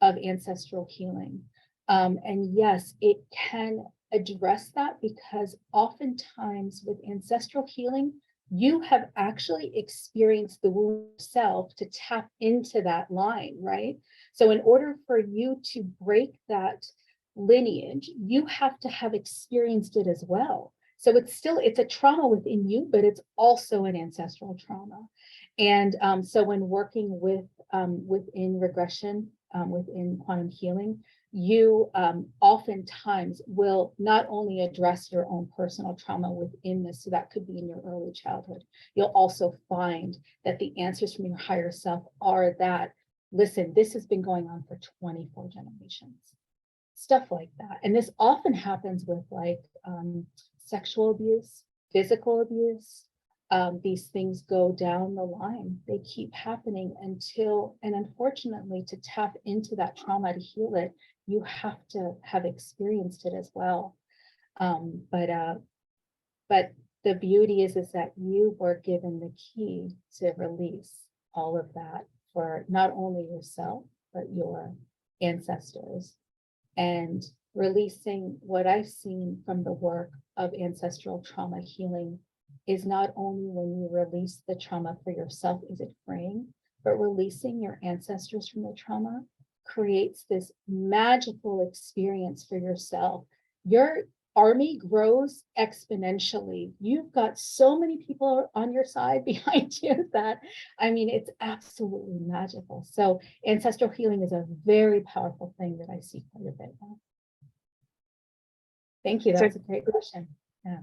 of ancestral healing. And yes, it can address that, because oftentimes with ancestral healing, you have actually experienced the wound yourself to tap into that line, right? So in order for you to break that lineage, you have to have experienced it as well. So it's a trauma within you, but it's also an ancestral trauma. And so when working with within regression, within quantum healing, you oftentimes will not only address your own personal trauma within this, so that could be in your early childhood. You'll also find that the answers from your higher self are that, listen, this has been going on for 24 generations. Stuff like that. And this often happens with like sexual abuse, physical abuse. These things go down the line. They keep happening until, and unfortunately, to tap into that trauma to heal it, you have to have experienced it as well. But the beauty is that you were given the key to release all of that for not only yourself, but your ancestors. And releasing what I've seen from the work of ancestral trauma healing is not only when you release the trauma for yourself, is it freeing, but releasing your ancestors from the trauma creates this magical experience for yourself. Your army grows exponentially. You've got so many people on your side behind you that, I mean, it's absolutely magical. So ancestral healing is a very powerful thing that I see quite a bit now. Thank you. That's a great question. Yeah.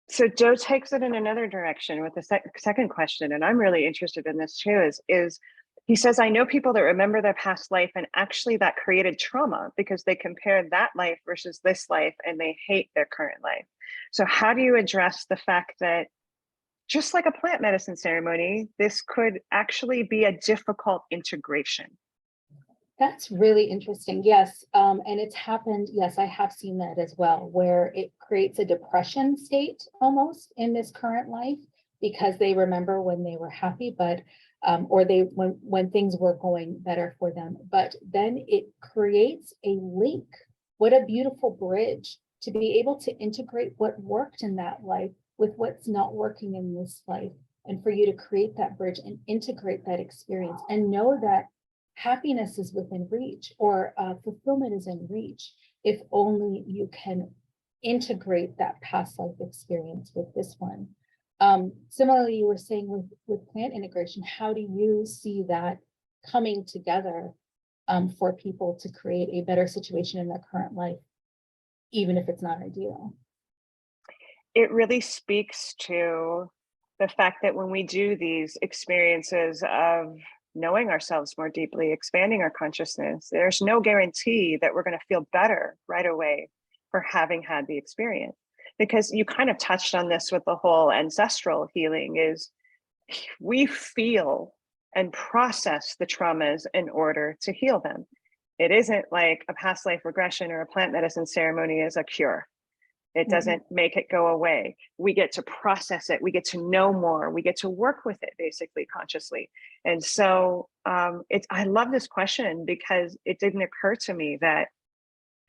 So Joe takes it in another direction with the second question, and I'm really interested in this too, is he says, I know people that remember their past life and actually that created trauma because they compared that life versus this life and they hate their current life. So how do you address the fact that just like a plant medicine ceremony, this could actually be a difficult integration? That's really interesting. Yes. And it's happened. Yes, I have seen that as well, where it creates a depression state almost in this current life because they remember when they were happy, but or when things were going better for them. But then it creates a link. What a beautiful bridge to be able to integrate what worked in that life with what's not working in this life. And for you to create that bridge and integrate that experience and know that happiness is within reach, or fulfillment is in reach, if only you can integrate that past life experience with this one. Similarly, you were saying with plant integration, how do you see that coming together for people to create a better situation in their current life, even if it's not ideal? It really speaks to the fact that when we do these experiences of knowing ourselves more deeply, expanding our consciousness, there's no guarantee that we're going to feel better right away for having had the experience. Because you kind of touched on this with the whole ancestral healing, is we feel and process the traumas in order to heal them. It isn't like a past life regression or a plant medicine ceremony is a cure. It doesn't make it go away. We get to process it. We get to know more. We get to work with it basically consciously. And so I love this question because it didn't occur to me that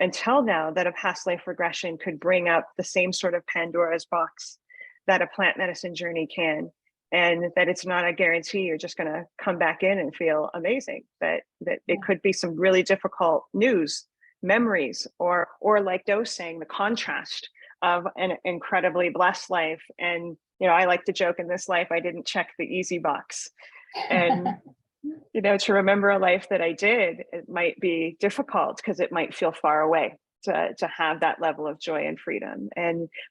until now that a past life regression could bring up the same sort of Pandora's box that a plant medicine journey can, and that it's not a guarantee you're just going to come back in and feel amazing, that it could be some really difficult news, memories, or like Doe saying, the contrast of an incredibly blessed life. And, you know, I like to joke, in this life, I didn't check the easy box. And, you know, to remember a life that I did, it might be difficult because it might feel far away to have that level of joy and freedom.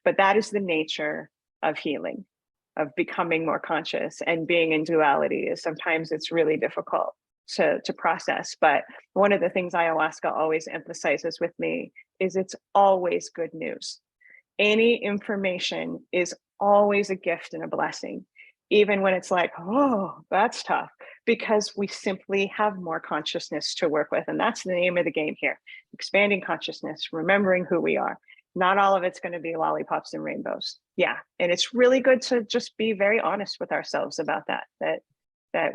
But that is the nature of healing, of becoming more conscious, and being in duality is sometimes it's really difficult to process. But one of the things ayahuasca always emphasizes with me is it's always good news. Any information is always a gift and a blessing, even when it's like, oh, that's tough, because we simply have more consciousness to work with. And that's the name of the game here, expanding consciousness, remembering who we are. Not all of it's going to be lollipops and rainbows. Yeah. And it's really good to just be very honest with ourselves about that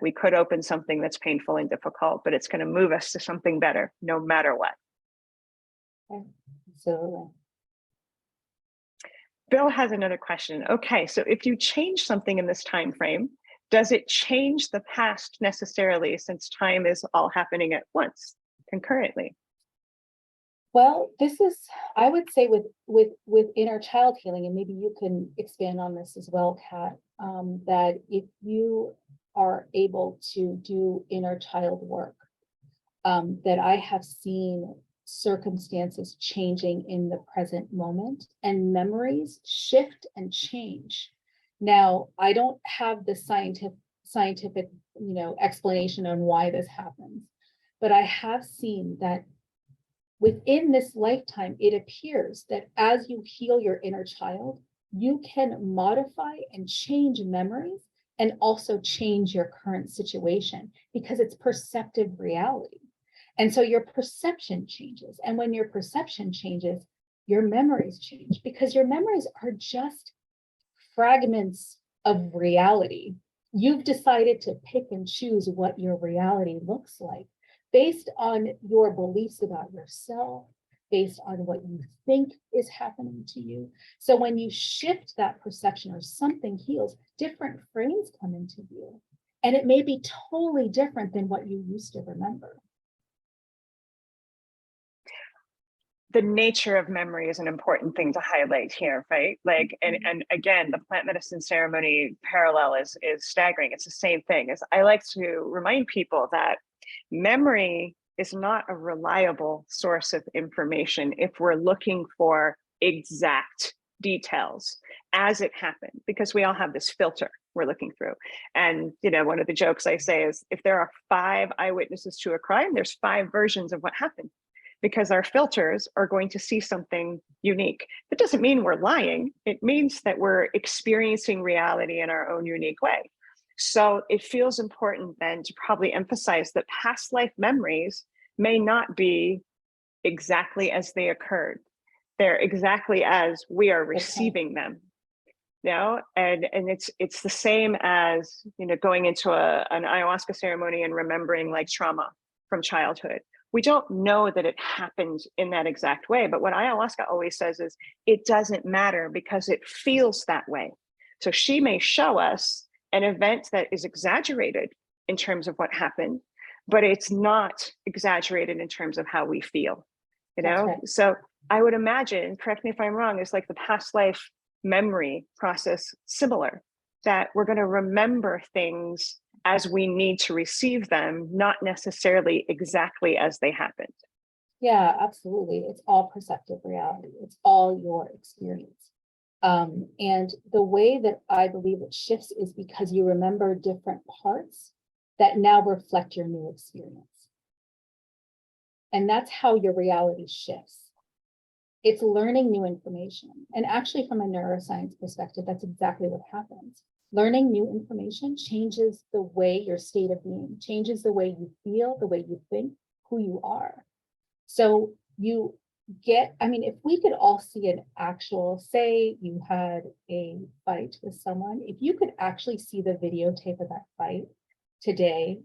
we could open something that's painful and difficult, but it's going to move us to something better, no matter what. Absolutely. Bill has another question. Okay, so if you change something in this time frame, does it change the past necessarily, since time is all happening at once, concurrently? Well, this is, I would say with inner child healing, and maybe you can expand on this as well, Kat, that if you are able to do inner child work, that I have seen circumstances changing in the present moment and memories shift and change. Now, I don't have the scientific, explanation on why this happens, but I have seen that within this lifetime, it appears that as you heal your inner child, you can modify and change memories and also change your current situation because it's perceptive reality. And so your perception changes. And when your perception changes, your memories change because your memories are just fragments of reality. You've decided to pick and choose what your reality looks like based on your beliefs about yourself, based on what you think is happening to you. So when you shift that perception or something heals, different frames come into view. And it may be totally different than what you used to remember. The nature of memory is an important thing to highlight here, right? Like, and again, the plant medicine ceremony parallel is staggering. It's the same thing. As I like to remind people that memory is not a reliable source of information if we're looking for exact details as it happened, because we all have this filter we're looking through. And, one of the jokes I say is, if there are 5 eyewitnesses to a crime, there's 5 versions of what happened, because our filters are going to see something unique. That doesn't mean we're lying. It means that we're experiencing reality in our own unique way. So it feels important then to probably emphasize that past life memories may not be exactly as they occurred. They're exactly as we are receiving them. And it's the same as going into an ayahuasca ceremony and remembering like trauma from childhood. We don't know that it happened in that exact way, but what ayahuasca always says is it doesn't matter because it feels that way. So she may show us an event that is exaggerated in terms of what happened, but it's not exaggerated in terms of how we feel, Right. So I would imagine, correct me if I'm wrong, is like the past life memory process similar, that we're going to remember things as we need to receive them, not necessarily exactly as they happened. Yeah, absolutely. It's all perceptive reality. It's all your experience. And the way that I believe it shifts is because you remember different parts that now reflect your new experience. And that's how your reality shifts. It's learning new information. And actually, from a neuroscience perspective, that's exactly what happens. Learning new information changes the way your state of being, changes the way you feel, the way you think, who you are. So you get, if we could all see an actual, say you had a fight with someone, if you could actually see the videotape of that fight today,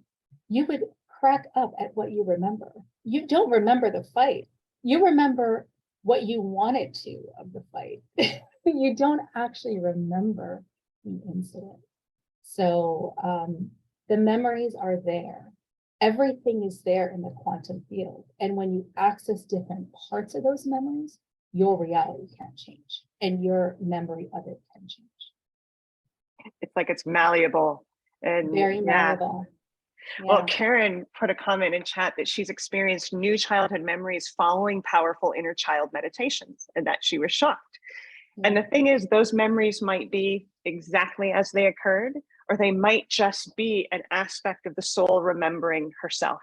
you would crack up at what you remember. You don't remember the fight. You remember what you wanted to of the fight. You don't actually remember the incident. So the memories are there. Everything is there in the quantum field. And when you access different parts of those memories, your reality can change and your memory of it can change. It's like it's malleable and very malleable. Yeah. Well, Karen put a comment in chat that she's experienced new childhood memories following powerful inner child meditations and that she was shocked. Yeah. And the thing is, those memories might be exactly as they occurred, or they might just be an aspect of the soul remembering herself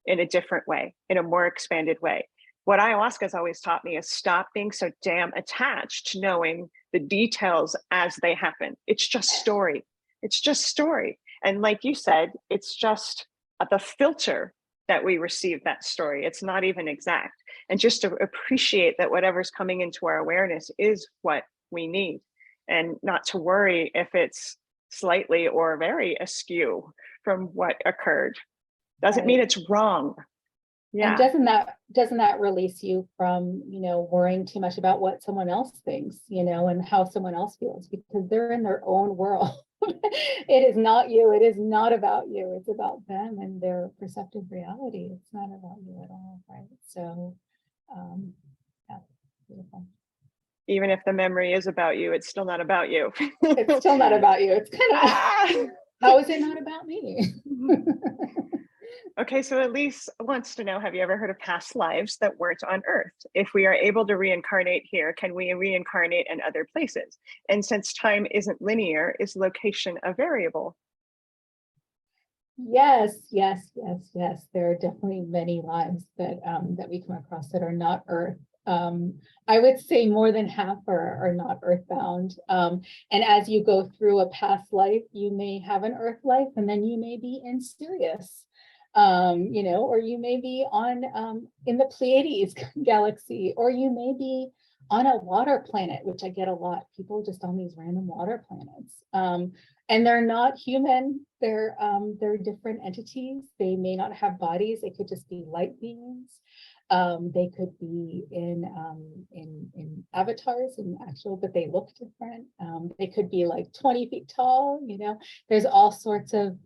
in a different way, in a more expanded way. What ayahuasca has always taught me is stop being so damn attached to knowing the details as they happen. It's just story. It's just story. And like you said, it's just the filter that we receive that story. It's not even exact. And just to appreciate that whatever's coming into our awareness is what we need, and not to worry if it's slightly or very askew from what occurred. Doesn't mean it's wrong. Yeah. And doesn't that release you from, worrying too much about what someone else thinks, and how someone else feels, because they're in their own world. It is not you. It is not about you. It's about them and their perceptive reality. It's not about you at all, right? So, yeah, beautiful. Even if the memory is about you, it's still not about you. It's still not about you. It's kind of, how is it not about me? Okay, so Elise wants to know, have you ever heard of past lives that weren't on Earth? If we are able to reincarnate here, can we reincarnate in other places? And since time isn't linear, is location a variable? Yes, yes, yes, yes. There are definitely many lives that we come across that are not Earth. I would say more than half are not earthbound. And as you go through a past life, you may have an Earth life, and then you may be in Sirius, or you may be on in the Pleiades galaxy, or you may be on a water planet, which I get a lot. People just on these random water planets. And they're not human. They're different entities. They may not have bodies. They could just be light beings. They could be in avatars and actual, but they look different. They could be like 20 feet tall. There's all sorts of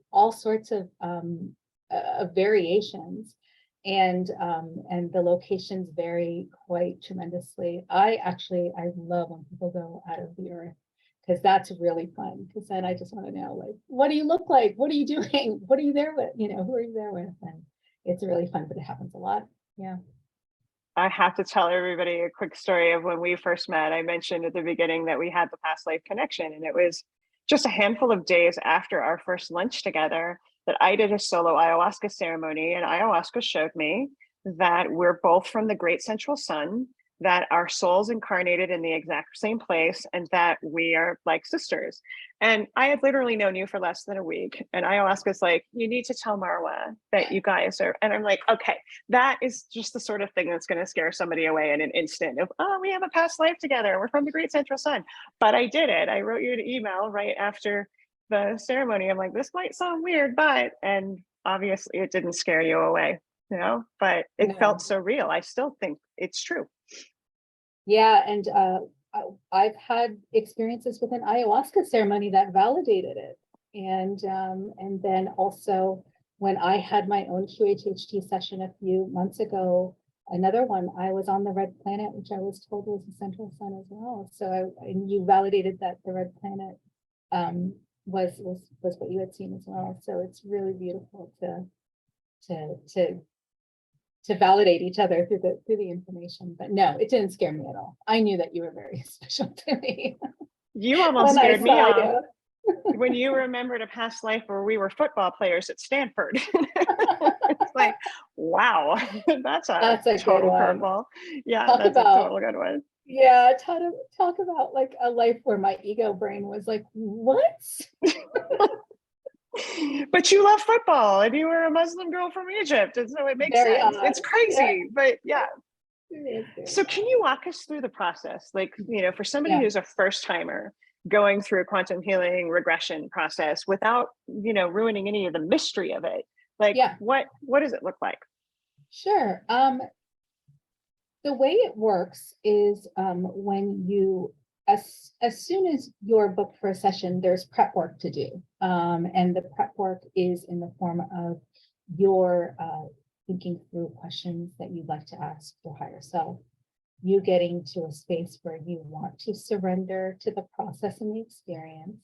variations, and the locations vary quite tremendously. I love when people go out of the Earth, because that's really fun, because then I just want to know, like, what do you look like? What are you doing? What are you there with? Who are you there with? And it's really fun, but it happens a lot. Yeah. I have to tell everybody a quick story of when we first met. I mentioned at the beginning that we had the past life connection, and it was just a handful of days after our first lunch together that I did a solo ayahuasca ceremony, and ayahuasca showed me that we're both from the great central sun, that our souls incarnated in the exact same place, and that we are like sisters. And I had literally known you for less than a week, and ayahuasca's like, you need to tell Marwa that you guys are, and I'm like, okay, that is just the sort of thing that's going to scare somebody away in an instant of, oh, we have a past life together, we're from the great central sun. But I did it. I wrote you an email right after the ceremony. I'm like, this might sound weird, and obviously it didn't scare you away, but it felt so real. I still think it's true. Yeah, and I've had experiences with an ayahuasca ceremony that validated it, and then also when I had my own QHHT session a few months ago, another one, I was on the red planet, which I was told was the central sun as well. So and you validated that the red planet was what you had seen as well. So it's really beautiful to validate each other through the information. But no, it didn't scare me at all. I knew that you were very special to me. You almost scared me off when you remembered a past life where we were football players at Stanford. It's like, wow, that's a total curveball. Yeah, that's a total good one. Yeah, talk about like a life where my ego brain was like, what? But you love football, and you were a Muslim girl from Egypt, and so it makes sense. It's crazy, but yeah. So can you walk us through the process? Like, for somebody who's a first timer going through a quantum healing regression process without, ruining any of the mystery of it, like, what does it look like? Sure. The way it works is when you, as soon as you're booked for a session, there's prep work to do. And the prep work is in the form of your thinking through questions that you'd like to ask your higher self, you getting to a space where you want to surrender to the process and the experience,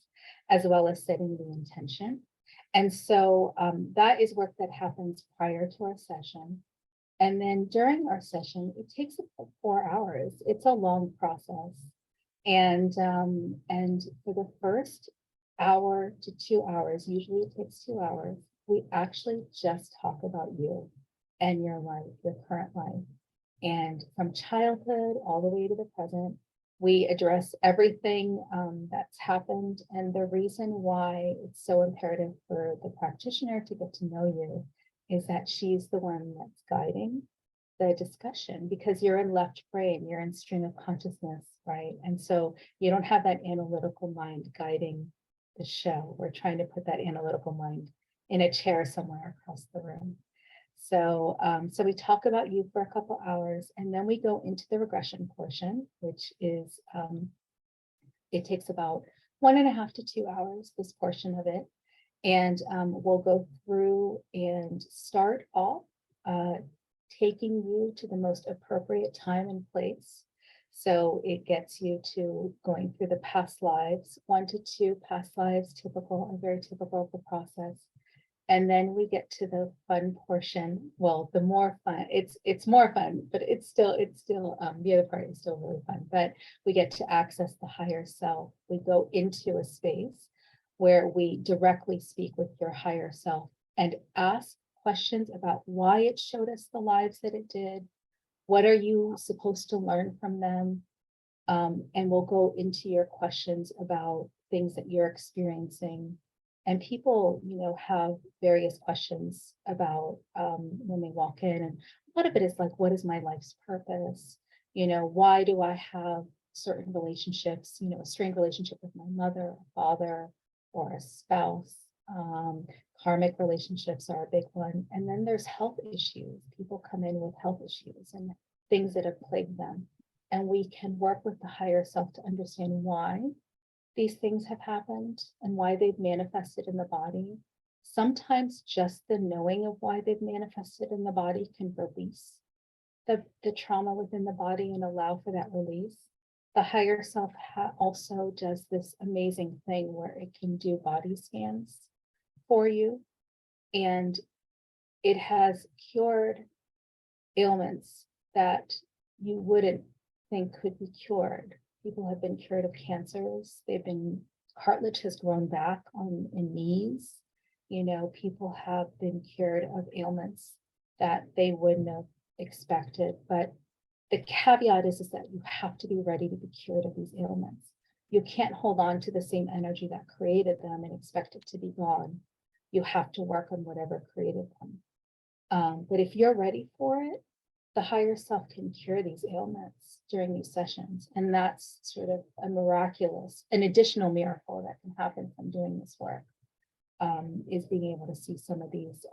as well as setting the intention. And so that is work that happens prior to our session. And then during our session, it takes about 4 hours. It's a long process. And for the first hour to 2 hours, usually it takes 2 hours, we actually just talk about you and your life, your current life. And from childhood all the way to the present, we address everything that's happened. And the reason why it's so imperative for the practitioner to get to know you is that she's the one that's guiding the discussion, because you're in left brain, you're in stream of consciousness, right? And so you don't have that analytical mind guiding the show. We're trying to put that analytical mind in a chair somewhere across the room. So, so we talk about you for a couple hours, and then we go into the regression portion, which is, it takes about 1.5 to 2 hours, this portion of it. And we'll go through and start off taking you to the most appropriate time and place. So it gets you to going through the past lives, 1 to 2 past lives, typical and very typical of the process. And then we get to the fun portion. Well, the more fun, it's more fun, but it's still the other part is still really fun. But we get to access the higher self. We go into a space where we directly speak with your higher self and ask questions about why it showed us the lives that it did. What are you supposed to learn from them? And we'll go into your questions about things that you're experiencing. And people, you know, have various questions about when they walk in. And a lot of it is like, what is my life's purpose? You know, why do I have certain relationships, you know, a strained relationship with my mother, father, or a spouse? Karmic relationships are a big one. And then there's health issues. People come in with health issues and things that have plagued them. And we can work with the higher self to understand why these things have happened and why they've manifested in the body. Sometimes just the knowing of why they've manifested in the body can release the trauma within the body and allow for that release. The higher self also does this amazing thing where it can do body scans for you, and it has cured ailments that you wouldn't think could be cured. People have been cured of cancers. Cartilage has grown back in knees. You know, people have been cured of ailments that they wouldn't have expected. But the caveat is that you have to be ready to be cured of these ailments. You can't hold on to the same energy that created them and expect it to be gone. You have to work on whatever created them. But if you're ready for it, the higher self can cure these ailments during these sessions. And that's sort of an additional miracle that can happen from doing this work, is being able to see some of these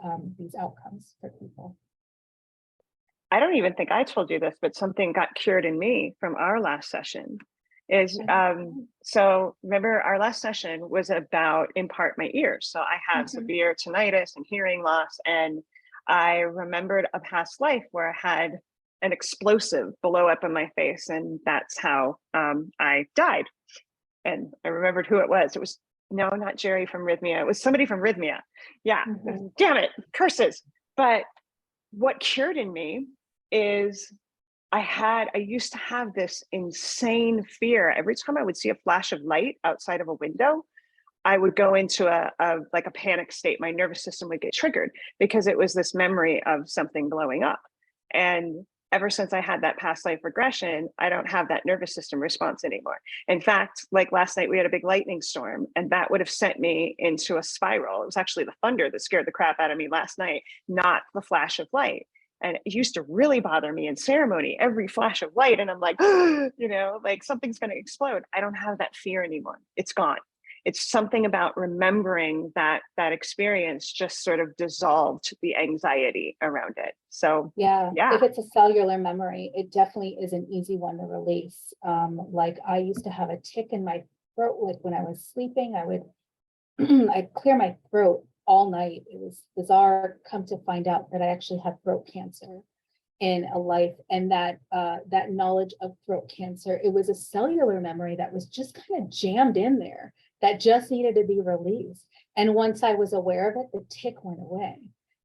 outcomes for people. I don't even think I told you this, but something got cured in me from our last session. So remember, our last session was about in part my ears. So I have severe tinnitus and hearing loss, and I remembered a past life where I had an explosive blow up in my face, and that's how I died. And I remembered who it was. It was not Jerry from Rhythmia. It was somebody from Rhythmia. Yeah, damn it, curses. But what cured in me is I used to have this insane fear. Every time I would see a flash of light outside of a window, I would go into a panic state. My nervous system would get triggered because it was this memory of something blowing up. And ever since I had that past life regression, I don't have that nervous system response anymore. In fact, like last night, we had a big lightning storm, and that would have sent me into a spiral. It was actually the thunder that scared the crap out of me last night, not the flash of light. And it used to really bother me in ceremony, every flash of light. And I'm like, you know, like something's going to explode. I don't have that fear anymore. It's gone. It's something about remembering that experience just sort of dissolved the anxiety around it. So yeah, if it's a cellular memory, it definitely is an easy one to release. Like I used to have a tick in my throat, like when I was sleeping, I'd clear my throat all night. It was bizarre, come to find out that I actually had throat cancer in a life, and that knowledge of throat cancer, it was a cellular memory that was just kind of jammed in there that just needed to be released. And once I was aware of it, the tick went away.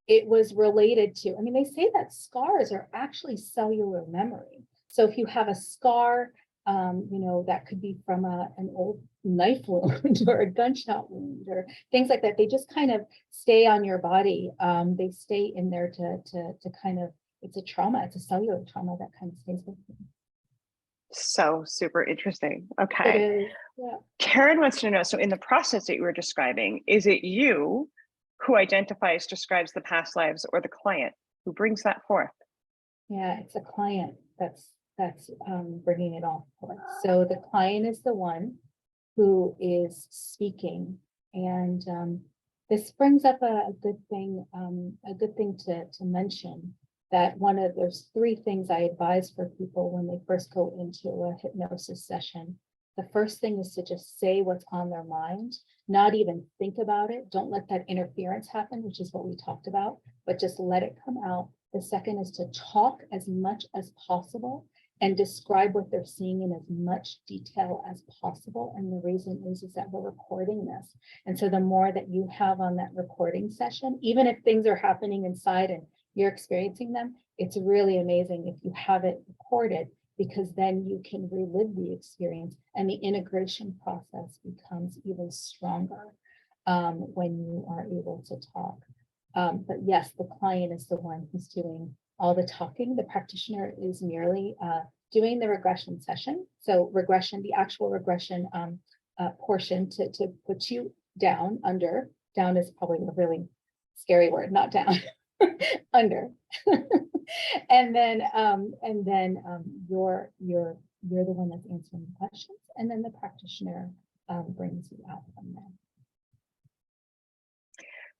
It was related to, I mean, they say that scars are actually cellular memory. So if you have a scar, you know, that could be from an old knife wound or a gunshot wound or things like that. They just kind of stay on your body. They stay in there to kind of, it's a trauma, it's a cellular trauma that kind of stays with you. So super interesting. Okay. Yeah. Karen wants to know, so in the process that you were describing, is it you who describes the past lives, or the client who brings that forth? Yeah, it's a client that's bringing it all forth. So the client is the one who is speaking, and This brings up a good thing to mention, that there's 3 things I advise for people when they first go into a hypnosis session. The first thing is to just say what's on their mind, not even think about it. Don't let that interference happen, which is what we talked about, but just let it come out. The second is to talk as much as possible and describe what they're seeing in as much detail as possible. And the reason is that we're recording this. And so the more that you have on that recording session, even if things are happening inside and you're experiencing them, it's really amazing if you have it recorded, because then you can relive the experience and the integration process becomes even stronger when you are able to talk. But yes, the client is the one who's doing all the talking. The practitioner is merely doing the regression session. So regression, the actual regression portion to put you down, under. Down is probably a really scary word, not down, under. And then you're the one that's answering the questions, and then the practitioner brings you out from there.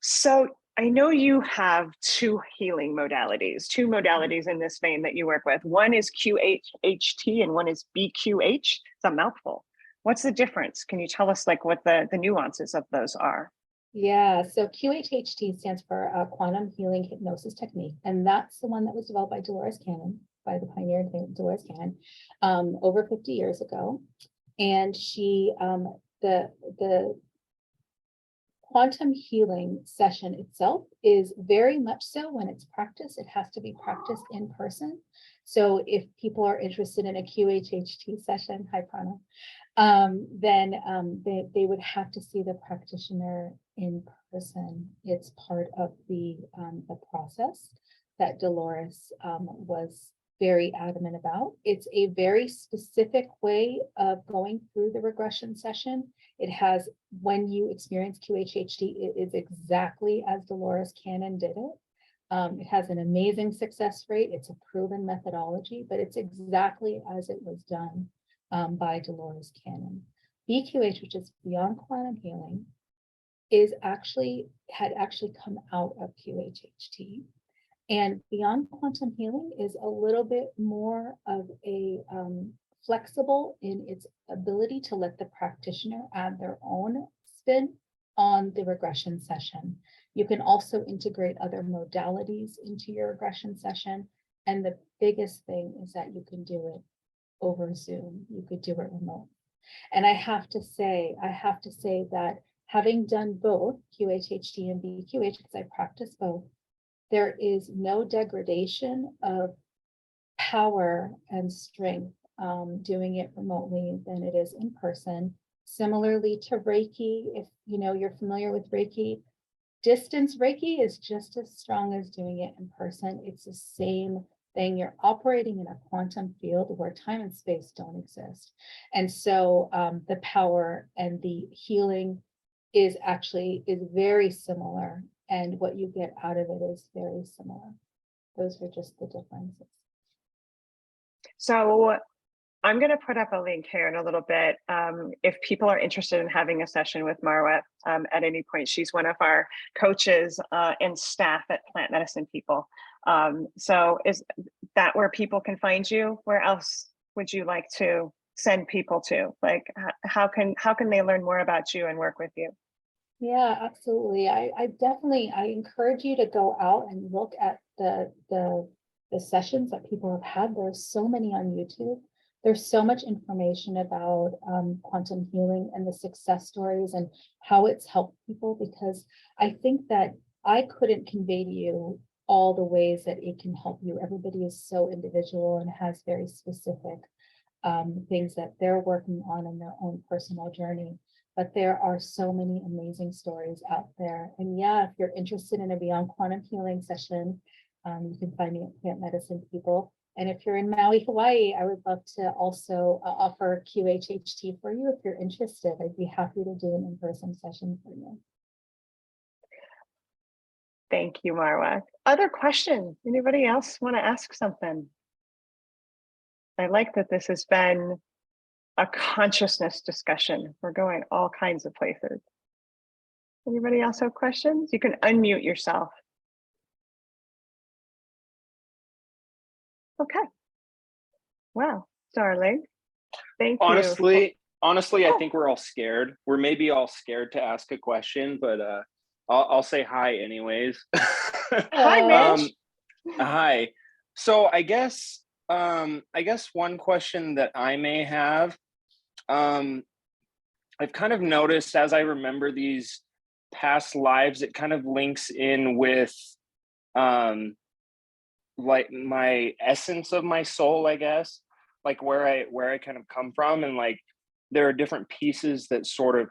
So I know you have 2 healing modalities, 2 modalities in this vein that you work with. One is QHHT and one is BQH. It's a mouthful. What's the difference? Can you tell us like what the nuances of those are? Yeah, so QHHT stands for Quantum Healing Hypnosis Technique, and that's the one that was developed by Dolores Cannon, by the pioneer Dolores Cannon, over 50 years ago. And she, the quantum healing session itself is very much so, when it's practiced, it has to be practiced in person. So if people are interested in a QHHT session, hi Prana, then they would have to see the practitioner in person. It's part of the process that Dolores was very adamant about. It's a very specific way of going through the regression session. It has, when you experience QHHT, it is exactly as Dolores Cannon did it. It has an amazing success rate. It's a proven methodology, but it's exactly as it was done by Dolores Cannon. BQH, which is Beyond Quantum Healing, had actually come out of QHHT. And Beyond Quantum Healing is a little bit more of a flexible in its ability to let the practitioner add their own spin on the regression session. You can also integrate other modalities into your regression session. And the biggest thing is that you can do it over Zoom. You could do it remote. And I have to say that having done both QHHT and BQH, because I practice both, there is no degradation of power and strength doing it remotely than it is in person. Similarly to Reiki, if you're familiar with Reiki, distance Reiki is just as strong as doing it in person. It's the same thing. You're operating in a quantum field where time and space don't exist. And so the power and the healing is very similar. And what you get out of it is very similar. Those are just the differences. So I'm going to put up a link here in a little bit. If people are interested in having a session with Marwa at any point, she's one of our coaches and staff at Plant Medicine People. So is that where people can find you? Where else would you like to send people to? Like, how can they learn more about you and work with you? Yeah, absolutely. I encourage you to go out and look at the sessions that people have had. There's so many on YouTube. There's so much information about quantum healing and the success stories and how it's helped people, because I think that I couldn't convey to you all the ways that it can help you. Everybody is so individual and has very specific things that they're working on in their own personal journey. But there are so many amazing stories out there. And yeah, if you're interested in a Beyond Quantum Healing session, you can find me at Plant Medicine People. And if you're in Maui, Hawaii, I would love to also offer QHHT for you if you're interested. I'd be happy to do an in-person session for you. Thank you, Marwa. Other questions? Anybody else want to ask something? I like that this has been a consciousness discussion. We're going all kinds of places. Anybody else have questions? You can unmute yourself. Okay. Wow, darling. Thank you. Honestly, I think we're all scared. We're maybe all scared to ask a question, but I'll say hi anyways. Hi, Mitch. Hi. So I guess one question that I may have, I've kind of noticed as I remember these past lives, it kind of links in with like my essence of my soul, I guess, like where I kind of come from, and like there are different pieces that sort of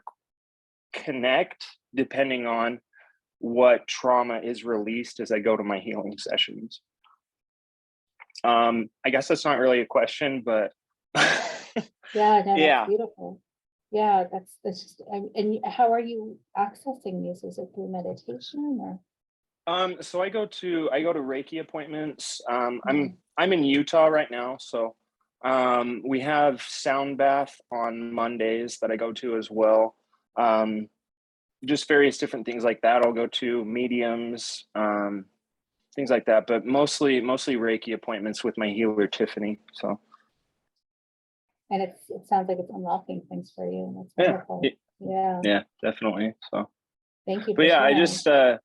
connect depending on what trauma is released as I go to my healing sessions. I guess that's not really a question, but Yeah, no, yeah. that's beautiful. Yeah, that's just, and how are you accessing these? Is it through meditation or? So I go to Reiki appointments. I'm in Utah right now, so we have sound bath on Mondays that I go to as well. Just various different things like that. I'll go to mediums, things like that, but mostly Reiki appointments with my healer Tiffany. So. And it sounds like it's unlocking things for you, and that's wonderful. Yeah, definitely. So thank you. But yeah, sharing.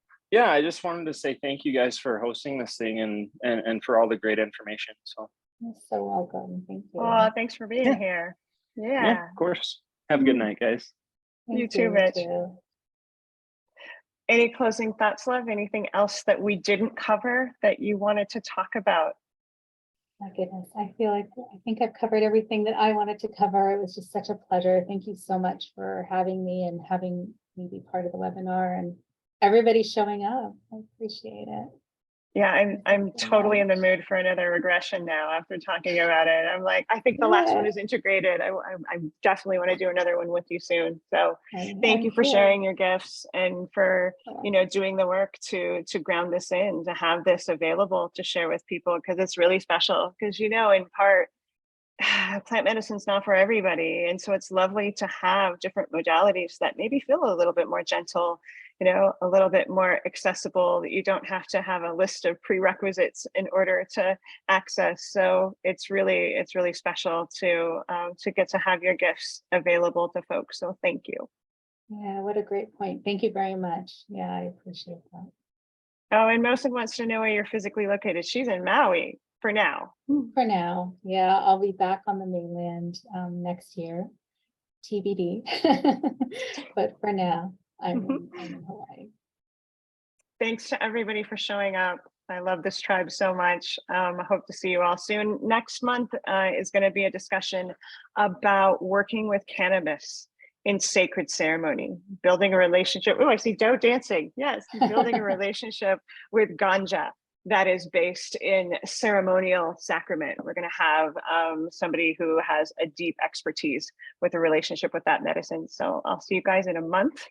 I just wanted to say thank you guys for hosting this thing and for all the great information. So You're so welcome. Thank you. Oh, thanks for being here. Yeah. of course. Have a good night, guys. You too, Mitch. Too. Any closing thoughts, love? Anything else that we didn't cover that you wanted to talk about? My goodness, I think I've covered everything that I wanted to cover. It was just such a pleasure. Thank you so much for having me and having me be part of the webinar, and everybody showing up. I appreciate it. Yeah, I'm totally in the mood for another regression now after talking about it. I'm like, I think the last one is integrated. I definitely want to do another one with you soon. So thank you for sharing your gifts and for, doing the work to ground this in, to have this available to share with people, because it's really special. Because, in part, plant medicine's not for everybody. And so it's lovely to have different modalities that maybe feel a little bit more gentle, a little bit more accessible, that you don't have to have a list of prerequisites in order to access. So it's really special to get to have your gifts available to folks. So thank you. Yeah, what a great point. Thank you very much. Yeah, I appreciate that. Oh, and Mosen wants to know where you're physically located. She's in Maui for now. For now, yeah, I'll be back on the mainland next year, TBD. But for now, I'm in Hawaii. Thanks to everybody for showing up. I love this tribe so much. I hope to see you all soon. Next month is going to be a discussion about working with cannabis in sacred ceremony, building a relationship. Oh, I see Doe dancing. Yes, building a relationship with ganja that is based in ceremonial sacrament. We're going to have somebody who has a deep expertise with a relationship with that medicine. So I'll see you guys in a month.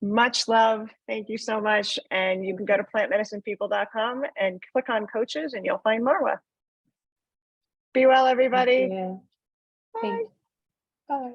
Much love. Thank you so much. And you can go to plantmedicinepeople.com and click on coaches and you'll find Marwa. Be well, everybody. Bye. Bye.